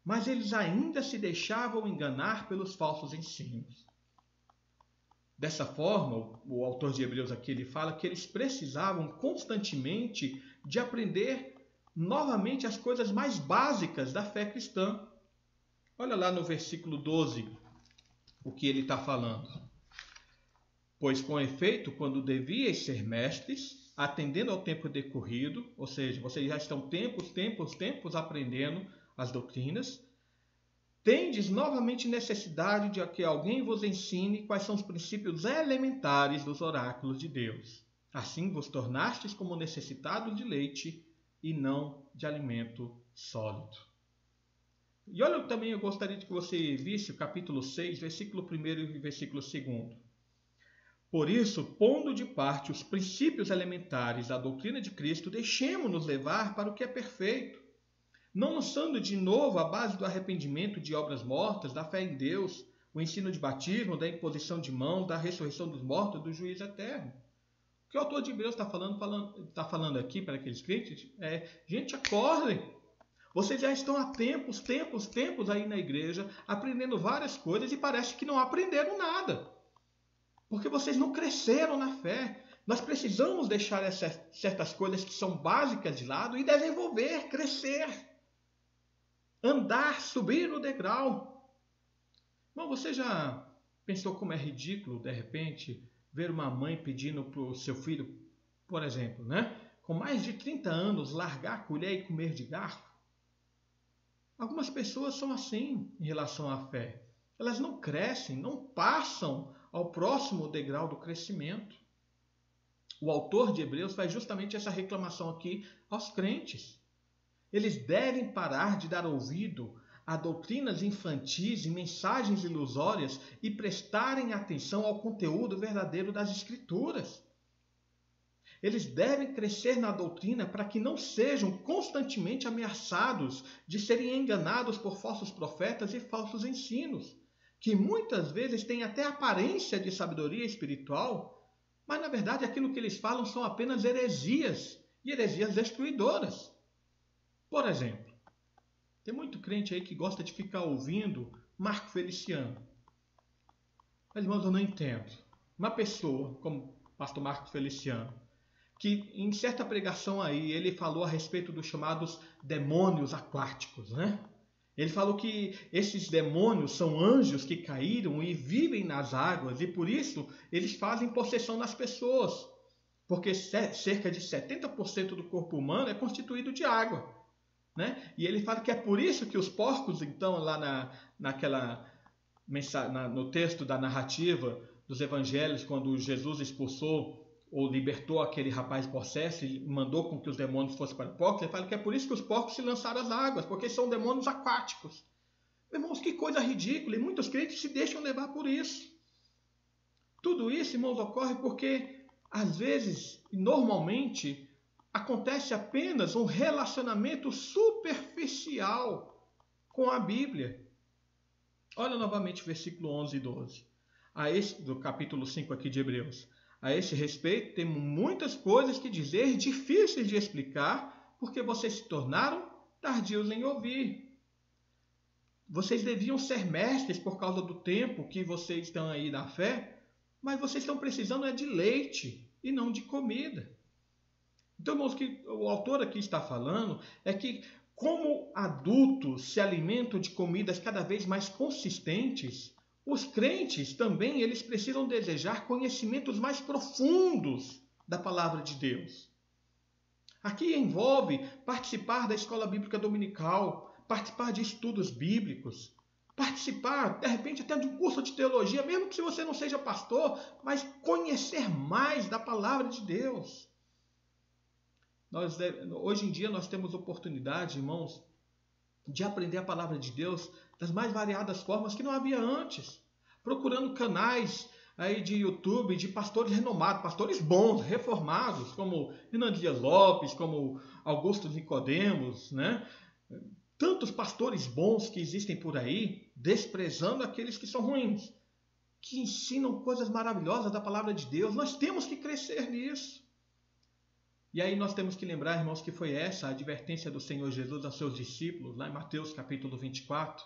mas eles ainda se deixavam enganar pelos falsos ensinos. Dessa forma, o autor de Hebreus aqui ele fala que eles precisavam constantemente de aprender novamente as coisas mais básicas da fé cristã. Olha lá no versículo 12 o que ele está falando. Pois com efeito, quando devíeis ser mestres, atendendo ao tempo decorrido, ou seja, vocês já estão tempos aprendendo as doutrinas, tendes novamente necessidade de que alguém vos ensine quais são os princípios elementares dos oráculos de Deus. Assim vos tornastes como necessitados de leite e não de alimento sólido. E olha também, eu gostaria de que você visse o capítulo 6, versículo 1 e versículo 2. Por isso, pondo de parte os princípios elementares da doutrina de Cristo, deixemo-nos levar para o que é perfeito, não lançando de novo a base do arrependimento de obras mortas, da fé em Deus, o ensino de batismo, da imposição de mãos, da ressurreição dos mortos, do juízo eterno. O que o autor de Hebreus está falando aqui para aqueles crentes é: gente, acordem! Vocês já estão há tempos aí na igreja, aprendendo várias coisas e parece que não aprenderam nada. Porque vocês não cresceram na fé. Nós precisamos deixar essas certas coisas que são básicas de lado e desenvolver, crescer. Andar, subir no degrau. Bom, você já pensou como é ridículo, de repente, ver uma mãe pedindo para o seu filho, por exemplo, com mais de 30 anos, largar a colher e comer de garfo? Algumas pessoas são assim em relação à fé. Elas não crescem, não passam ao próximo degrau do crescimento. O autor de Hebreus faz justamente essa reclamação aqui aos crentes. Eles devem parar de dar ouvido a doutrinas infantis e mensagens ilusórias e prestarem atenção ao conteúdo verdadeiro das Escrituras. Eles devem crescer na doutrina para que não sejam constantemente ameaçados de serem enganados por falsos profetas e falsos ensinos, que muitas vezes têm até aparência de sabedoria espiritual, mas na verdade aquilo que eles falam são apenas heresias, e heresias destruidoras. Por exemplo, tem muito crente aí que gosta de ficar ouvindo Marco Feliciano. Mas, irmãos, eu não entendo. Uma pessoa como o pastor Marco Feliciano, que em certa pregação aí ele falou a respeito dos chamados demônios aquáticos, Ele falou que esses demônios são anjos que caíram e vivem nas águas e por isso eles fazem possessão nas pessoas, porque cerca de 70% do corpo humano é constituído de água, né? E ele fala que é por isso que os porcos, então, lá no texto da narrativa dos evangelhos, quando Jesus expulsou ou libertou aquele rapaz possesso e mandou com que os demônios fossem para porcos, ele fala que é por isso que os porcos se lançaram às águas, porque são demônios aquáticos. Irmãos, que coisa ridícula, e muitos crentes se deixam levar por isso. Tudo isso, irmãos, ocorre porque, às vezes, e normalmente, acontece apenas um relacionamento superficial com a Bíblia. Olha novamente o versículo 11 e 12, do capítulo 5 aqui de Hebreus. A esse respeito, temos muitas coisas que dizer, difíceis de explicar, porque vocês se tornaram tardios em ouvir. Vocês deviam ser mestres por causa do tempo que vocês estão aí na fé, mas vocês estão precisando de leite e não de comida. Então, irmãos, o que o autor aqui está falando é que, como adultos se alimentam de comidas cada vez mais consistentes, os crentes também eles precisam desejar conhecimentos mais profundos da palavra de Deus. Aqui envolve participar da escola bíblica dominical, participar de estudos bíblicos, participar, de repente, até de um curso de teologia, mesmo que você não seja pastor, mas conhecer mais da palavra de Deus. Hoje em dia nós temos oportunidade, irmãos, de aprender a palavra de Deus das mais variadas formas que não havia antes. Procurando canais aí de YouTube de pastores renomados, pastores bons, reformados, como Renan Dias Lopes, como Augusto Nicodemos, né? Tantos pastores bons que existem por aí, desprezando aqueles que são ruins, que ensinam coisas maravilhosas da palavra de Deus. Nós temos que crescer nisso. E aí nós temos que lembrar, irmãos, que foi essa a advertência do Senhor Jesus aos seus discípulos, lá em Mateus capítulo 24,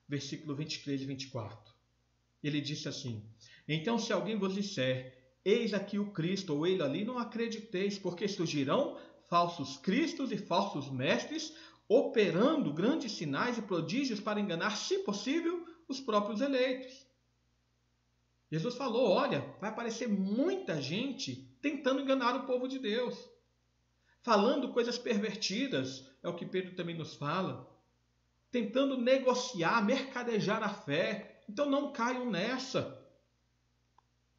versículo 23 e 24. Ele disse assim: então se alguém vos disser, eis aqui o Cristo, ou ele ali, não acrediteis, porque surgirão falsos cristos e falsos mestres, operando grandes sinais e prodígios para enganar, se possível, os próprios eleitos. Jesus falou, olha, vai aparecer muita gente tentando enganar o povo de Deus, falando coisas pervertidas, é o que Pedro também nos fala, tentando negociar, mercadejar a fé. Então não caiam nessa.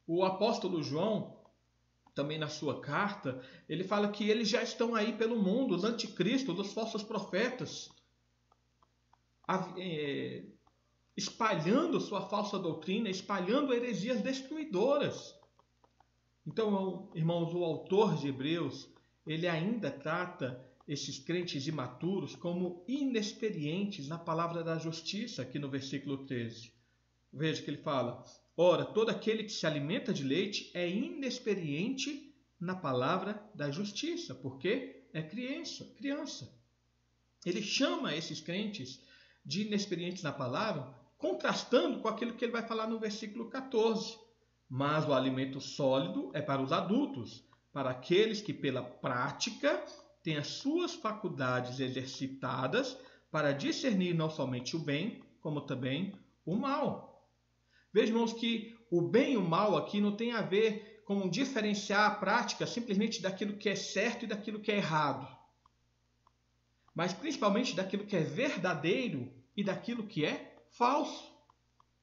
O apóstolo João, também na sua carta, ele fala que eles já estão aí pelo mundo, os anticristos, os falsos profetas, espalhando sua falsa doutrina, espalhando heresias destruidoras. Então, irmãos, o autor de Hebreus, ele ainda trata esses crentes imaturos como inexperientes na palavra da justiça, aqui no versículo 13. Veja que ele fala, ora, todo aquele que se alimenta de leite é inexperiente na palavra da justiça, porque é criança. Ele chama esses crentes de inexperientes na palavra, contrastando com aquilo que ele vai falar no versículo 14. Mas o alimento sólido é para os adultos, para aqueles que pela prática têm as suas faculdades exercitadas para discernir não somente o bem, como também o mal. Vejam, irmãos, que o bem e o mal aqui não tem a ver com diferenciar a prática simplesmente daquilo que é certo e daquilo que é errado, mas principalmente daquilo que é verdadeiro e daquilo que é falso.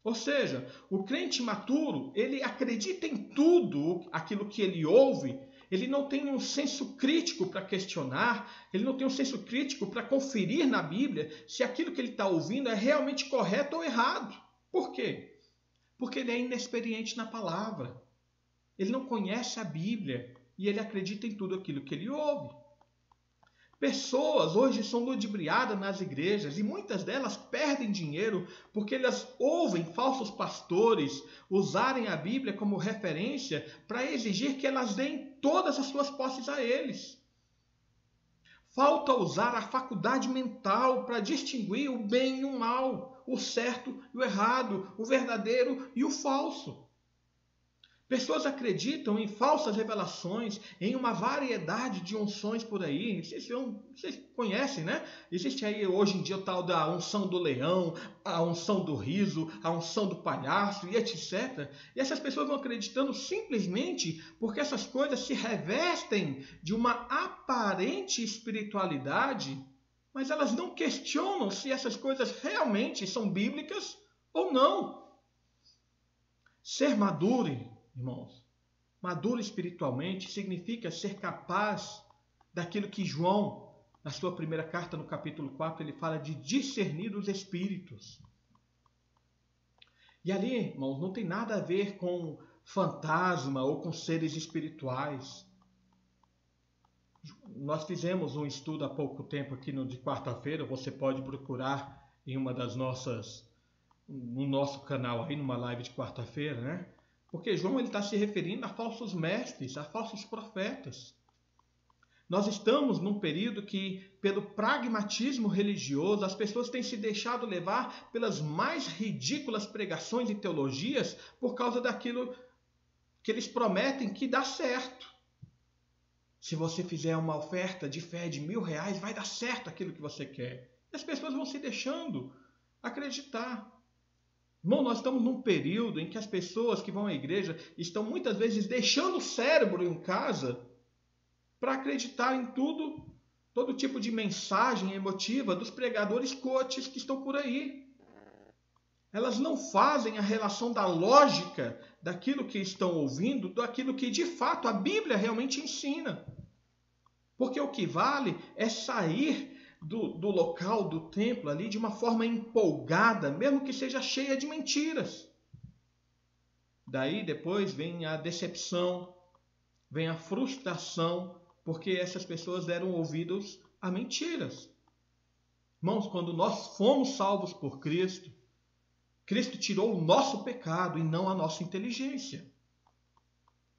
Ou seja, o crente maturo, ele acredita em tudo aquilo que ele ouve, ele não tem um senso crítico para questionar, ele não tem um senso crítico para conferir na Bíblia se aquilo que ele está ouvindo é realmente correto ou errado. Por quê? Porque ele é inexperiente na palavra. Ele não conhece a Bíblia e ele acredita em tudo aquilo que ele ouve. Pessoas hoje são ludibriadas nas igrejas e muitas delas perdem dinheiro porque elas ouvem falsos pastores usarem a Bíblia como referência para exigir que elas deem todas as suas posses a eles. Falta usar a faculdade mental para distinguir o bem e o mal, o certo e o errado, o verdadeiro e o falso. Pessoas acreditam em falsas revelações, em uma variedade de unções por aí. Vocês conhecem, né? Existe aí hoje em dia o tal da unção do leão, a unção do riso, a unção do palhaço e etc. E essas pessoas vão acreditando simplesmente porque essas coisas se revestem de uma aparente espiritualidade, mas elas não questionam se essas coisas realmente são bíblicas ou não. Ser maduro, irmãos, maduro espiritualmente, significa ser capaz daquilo que João, na sua primeira carta, no capítulo 4, ele fala de discernir os espíritos. E ali, irmãos, não tem nada a ver com fantasma ou com seres espirituais. Nós fizemos um estudo há pouco tempo aqui de quarta-feira, você pode procurar em uma das nossas, no nosso canal aí, numa live de quarta-feira, né? Porque João está se referindo a falsos mestres, a falsos profetas. Nós estamos num período que, pelo pragmatismo religioso, as pessoas têm se deixado levar pelas mais ridículas pregações e teologias por causa daquilo que eles prometem que dá certo. Se você fizer uma oferta de fé de R$1.000, vai dar certo aquilo que você quer. E as pessoas vão se deixando acreditar. Irmão, nós estamos num período em que as pessoas que vão à igreja estão muitas vezes deixando o cérebro em casa para acreditar em tudo, todo tipo de mensagem emotiva dos pregadores coaches que estão por aí. Elas não fazem a relação da lógica daquilo que estão ouvindo, daquilo que de fato a Bíblia realmente ensina. Porque o que vale é sair do local, do templo ali, de uma forma empolgada, mesmo que seja cheia de mentiras. Daí depois vem a decepção, vem a frustração, porque essas pessoas deram ouvidos a mentiras. Irmãos, quando nós fomos salvos por Cristo, Cristo tirou o nosso pecado e não a nossa inteligência.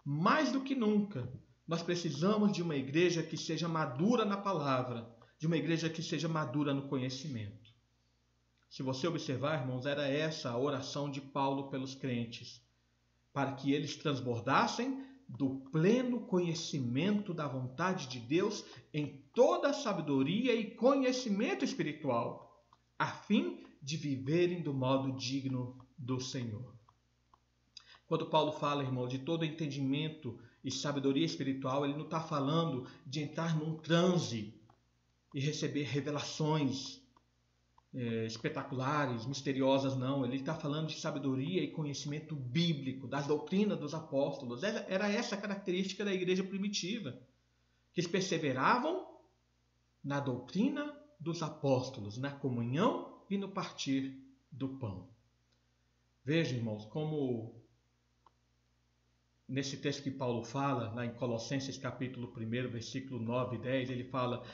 Mais do que nunca, nós precisamos de uma igreja que seja madura na palavra, de uma igreja que seja madura no conhecimento. Se você observar, irmãos, era essa a oração de Paulo pelos crentes, para que eles transbordassem do pleno conhecimento da vontade de Deus em toda a sabedoria e conhecimento espiritual, a fim de viverem do modo digno do Senhor. Quando Paulo fala, irmão, de todo entendimento e sabedoria espiritual, ele não está falando de entrar num transe e receber revelações espetaculares, misteriosas, não. Ele está falando de sabedoria e conhecimento bíblico, das doutrinas dos apóstolos. Era essa a característica da igreja primitiva, que eles perseveravam na doutrina dos apóstolos, na comunhão e no partir do pão. Veja, irmãos, como nesse texto que Paulo fala, lá em Colossenses capítulo 1, versículo 9 e 10, ele fala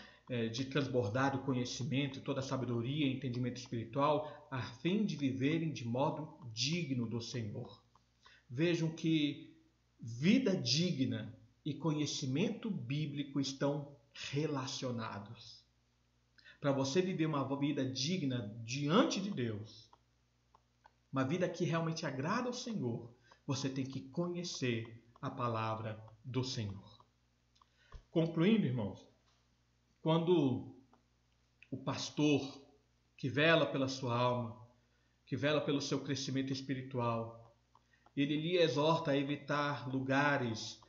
de transbordar o conhecimento, toda a sabedoria e entendimento espiritual, a fim de viverem de modo digno do Senhor. Vejam que vida digna e conhecimento bíblico estão relacionados. Para você viver uma vida digna diante de Deus, uma vida que realmente agrada ao Senhor, você tem que conhecer a palavra do Senhor. Concluindo, irmãos, quando o pastor que vela pela sua alma, que vela pelo seu crescimento espiritual, ele lhe exorta a evitar lugares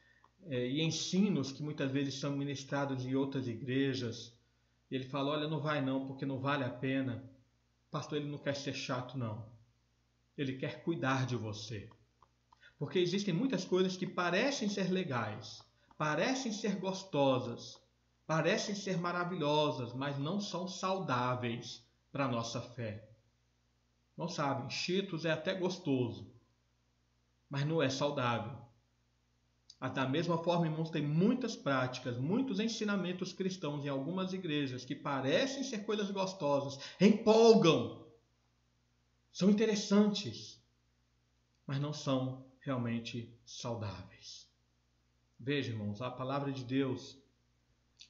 e ensinos que muitas vezes são ministrados em outras igrejas. Ele fala, olha, não vai não, porque não vale a pena. O pastor, ele não quer ser chato, não. Ele quer cuidar de você. Porque existem muitas coisas que parecem ser legais, parecem ser gostosas, parecem ser maravilhosas, mas não são saudáveis para a nossa fé. Não sabem, Cheetos é até gostoso, mas não é saudável. Da mesma forma, irmãos, tem muitas práticas, muitos ensinamentos cristãos em algumas igrejas que parecem ser coisas gostosas, empolgam, são interessantes, mas não são realmente saudáveis. Veja, irmãos, a palavra de Deus,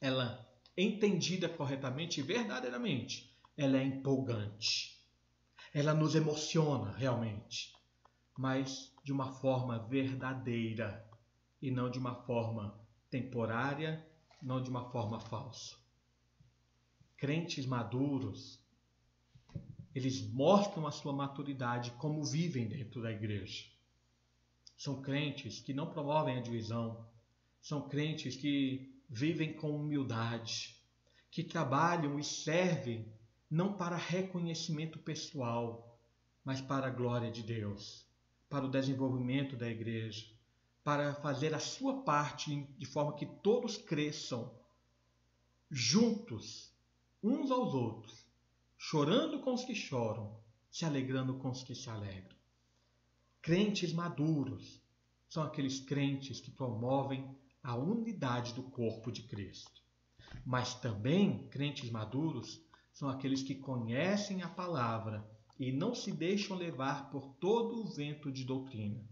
ela entendida corretamente e verdadeiramente, ela é empolgante. Ela nos emociona realmente, mas de uma forma verdadeira e não de uma forma temporária, não de uma forma falsa. Crentes maduros, eles mostram a sua maturidade como vivem dentro da igreja. São crentes que não promovem a divisão, são crentes que vivem com humildade, que trabalham e servem não para reconhecimento pessoal, mas para a glória de Deus, para o desenvolvimento da igreja, para fazer a sua parte de forma que todos cresçam juntos, uns aos outros, chorando com os que choram, se alegrando com os que se alegram. Crentes maduros são aqueles crentes que promovem a unidade do corpo de Cristo. Mas também crentes maduros são aqueles que conhecem a palavra e não se deixam levar por todo o vento de doutrina.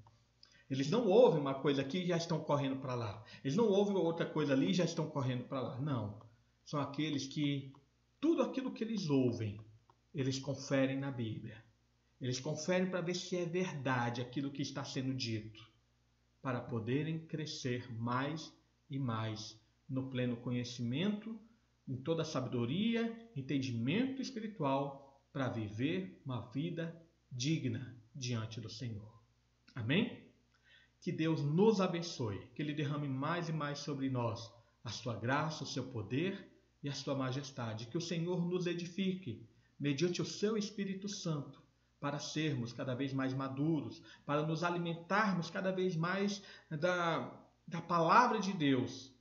Eles não ouvem uma coisa aqui e já estão correndo para lá. Eles não ouvem outra coisa ali e já estão correndo para lá. Não. São aqueles que tudo aquilo que eles ouvem, eles conferem na Bíblia. Eles conferem para ver se é verdade aquilo que está sendo dito, para poderem crescer mais e mais no pleno conhecimento, em toda a sabedoria, entendimento espiritual, para viver uma vida digna diante do Senhor. Amém? Que Deus nos abençoe, que Ele derrame mais e mais sobre nós a sua graça, o seu poder e a sua majestade. Que o Senhor nos edifique, mediante o seu Espírito Santo, para sermos cada vez mais maduros, para nos alimentarmos cada vez mais da palavra de Deus,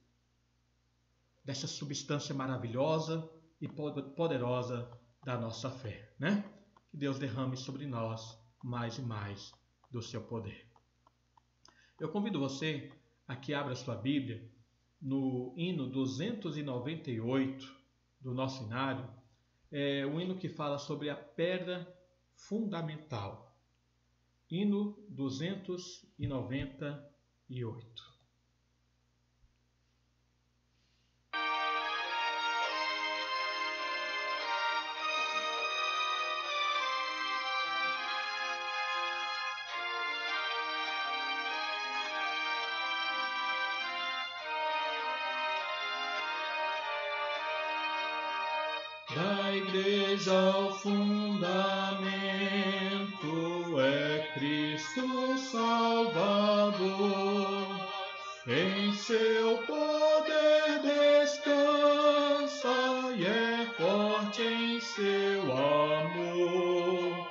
dessa substância maravilhosa e poderosa da nossa fé, né? Que Deus derrame sobre nós mais e mais do seu poder. Eu convido você a que abra sua Bíblia no hino 298 do nosso inário, o hino que fala sobre a pedra fundamental. Hino 298. Da igreja o fundamento é Cristo Salvador, em seu poder descansa e é forte em seu amor,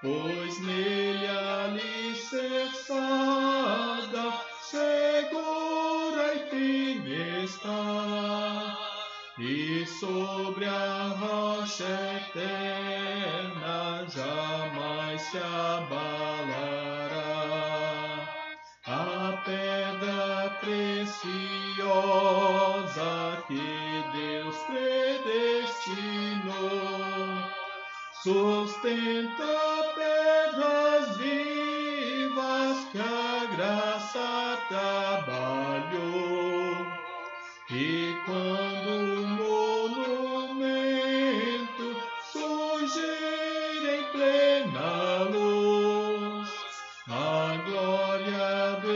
pois nele alicerçada, segura e firme está. E sobre a rocha eterna jamais se abalará. A pedra preciosa que Deus predestinou sustenta pedras vivas que a graça trabalhou. E quando o monumento surgir em plena luz, a glória do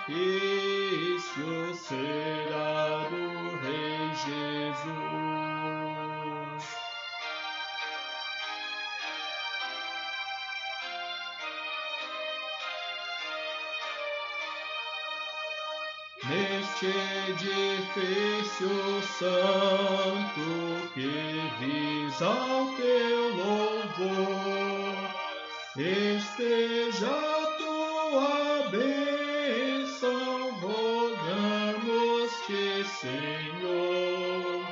edifício será do Rei Jesus. Neste edifício santo que visa o teu louvor, esteja a tua bênção, rogamos-te, Senhor,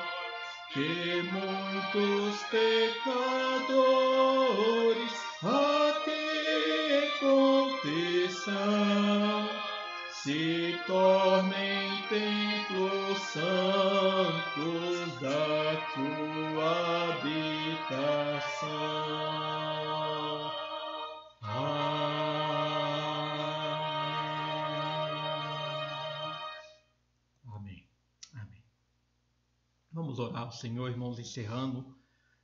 que muitos pecadores aqui encontrem se tornem templos santos da tua habitação. Amém. Amém. Vamos orar ao Senhor, irmãos, encerrando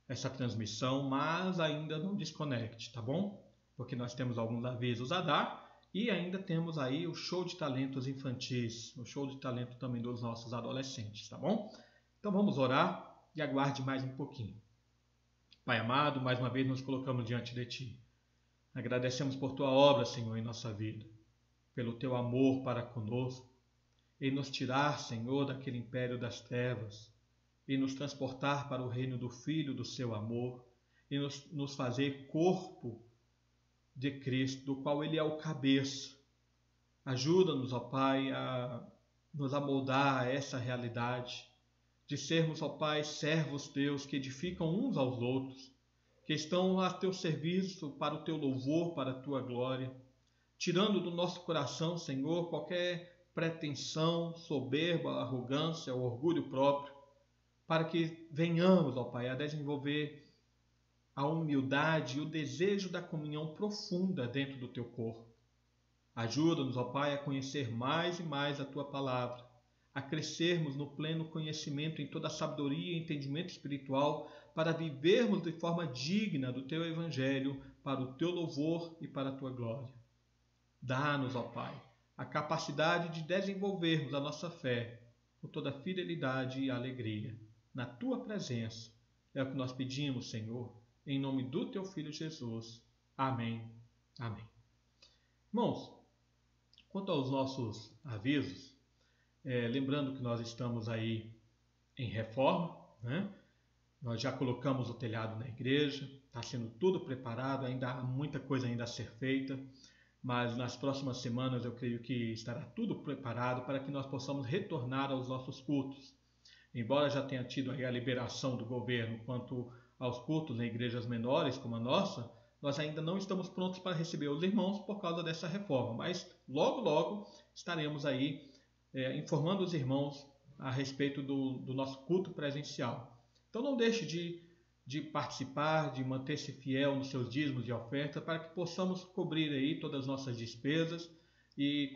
essa transmissão, mas ainda não desconecte, tá bom? Porque nós temos alguns avisos a dar. E ainda temos aí o show de talentos infantis, o show de talento também dos nossos adolescentes, tá bom? Então vamos orar e aguarde mais um pouquinho. Pai amado, mais uma vez nos colocamos diante de Ti. Agradecemos por Tua obra, Senhor, em nossa vida, pelo Teu amor para conosco, em nos tirar, Senhor, daquele império das trevas e nos transportar para o reino do Filho do seu amor e nos fazer corpo de Cristo, do qual Ele é o cabeça. Ajuda-nos, ó Pai, a nos amoldar a essa realidade, de sermos, ó Pai, servos Teus que edificam uns aos outros, que estão a Teu serviço para o Teu louvor, para a Tua glória, tirando do nosso coração, Senhor, qualquer pretensão, soberba, arrogância, orgulho próprio, para que venhamos, ó Pai, a desenvolver a humildade e o desejo da comunhão profunda dentro do Teu corpo. Ajuda-nos, ó Pai, a conhecer mais e mais a Tua palavra, a crescermos no pleno conhecimento em toda a sabedoria e entendimento espiritual, para vivermos de forma digna do Teu Evangelho, para o Teu louvor e para a Tua glória. Dá-nos, ó Pai, a capacidade de desenvolvermos a nossa fé com toda fidelidade e alegria, na Tua presença. É o que nós pedimos, Senhor, em nome do Teu Filho Jesus. Amém. Amém. Irmãos, quanto aos nossos avisos, lembrando que nós estamos aí em reforma, né? Nós já colocamos o telhado na igreja, está sendo tudo preparado, ainda há muita coisa ainda a ser feita, mas nas próximas semanas eu creio que estará tudo preparado para que nós possamos retornar aos nossos cultos. Embora já tenha tido aí a liberação do governo quanto aos cultos em igrejas menores como a nossa, nós ainda não estamos prontos para receber os irmãos por causa dessa reforma, mas logo estaremos aí informando os irmãos a respeito do nosso culto presencial. Então não deixe de participar, de manter-se fiel nos seus dízimos e ofertas, para que possamos cobrir aí todas as nossas despesas e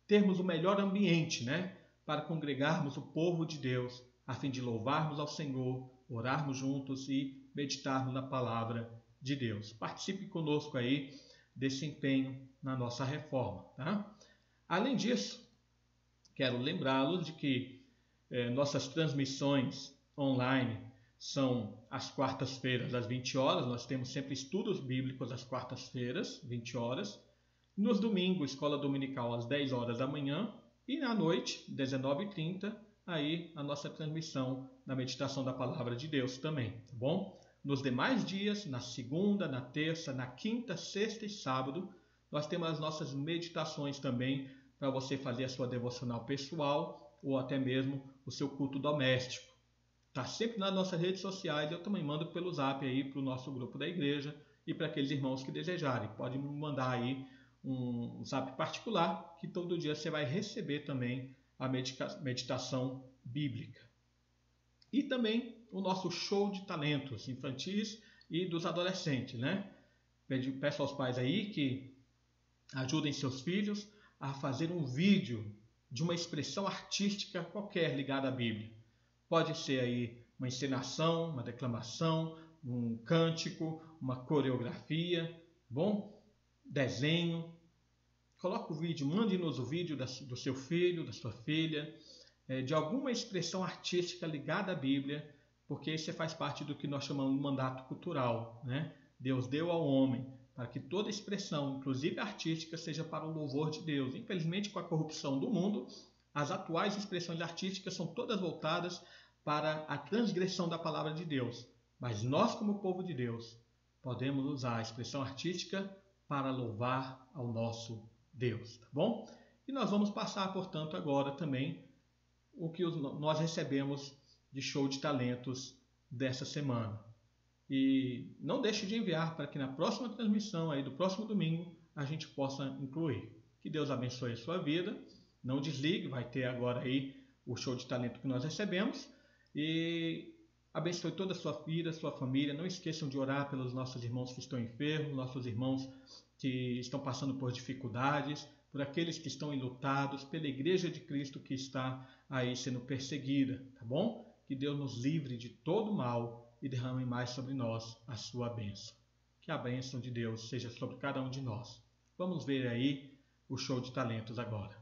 termos o melhor ambiente, né, para congregarmos o povo de Deus, a fim de louvarmos ao Senhor, orarmos juntos e meditarmos na palavra de Deus. Participe conosco aí desse empenho na nossa reforma, tá? Além disso, quero lembrá-los de que nossas transmissões online são às quartas-feiras, às 20 horas. Nós temos sempre estudos bíblicos às quartas-feiras, 20 horas. Nos domingos, escola dominical às 10 horas da manhã. E à noite, 19h30, aí a nossa transmissão da meditação da palavra de Deus também, tá bom? Nos demais dias, na segunda, na terça, na quinta, sexta e sábado, nós temos as nossas meditações também para você fazer a sua devocional pessoal ou até mesmo o seu culto doméstico. Está sempre nas nossas redes sociais, eu também mando pelo zap aí para o nosso grupo da igreja e para aqueles irmãos que desejarem. Pode me mandar aí um zap particular que todo dia você vai receber também a meditação bíblica. E também o nosso show de talentos infantis e dos adolescentes, né? Peço aos pais aí que ajudem seus filhos a fazer um vídeo de uma expressão artística qualquer ligada à Bíblia. Pode ser aí uma encenação, uma declamação, um cântico, uma coreografia, bom? Desenho. Coloque o vídeo, mande-nos o vídeo do seu filho, da sua filha, de alguma expressão artística ligada à Bíblia, porque isso faz parte do que nós chamamos de mandato cultural, né? Deus deu ao homem para que toda expressão, inclusive artística, seja para o louvor de Deus. Infelizmente, com a corrupção do mundo, as atuais expressões artísticas são todas voltadas para a transgressão da palavra de Deus. Mas nós, como povo de Deus, podemos usar a expressão artística para louvar ao nosso Deus, tá bom? E nós vamos passar, portanto, agora também o que nós recebemos de show de talentos dessa semana. E não deixe de enviar para que na próxima transmissão aí do próximo domingo a gente possa incluir. Que Deus abençoe a sua vida. Não desligue, vai ter agora aí o show de talento que nós recebemos. E abençoe toda a sua vida, sua família. Não esqueçam de orar pelos nossos irmãos que estão enfermos, nossos irmãos que estão passando por dificuldades, por aqueles que estão enlutados, pela Igreja de Cristo que está aí sendo perseguida, tá bom? Que Deus nos livre de todo mal e derrame mais sobre nós a sua bênção. Que a bênção de Deus seja sobre cada um de nós. Vamos ver aí o show de talentos agora.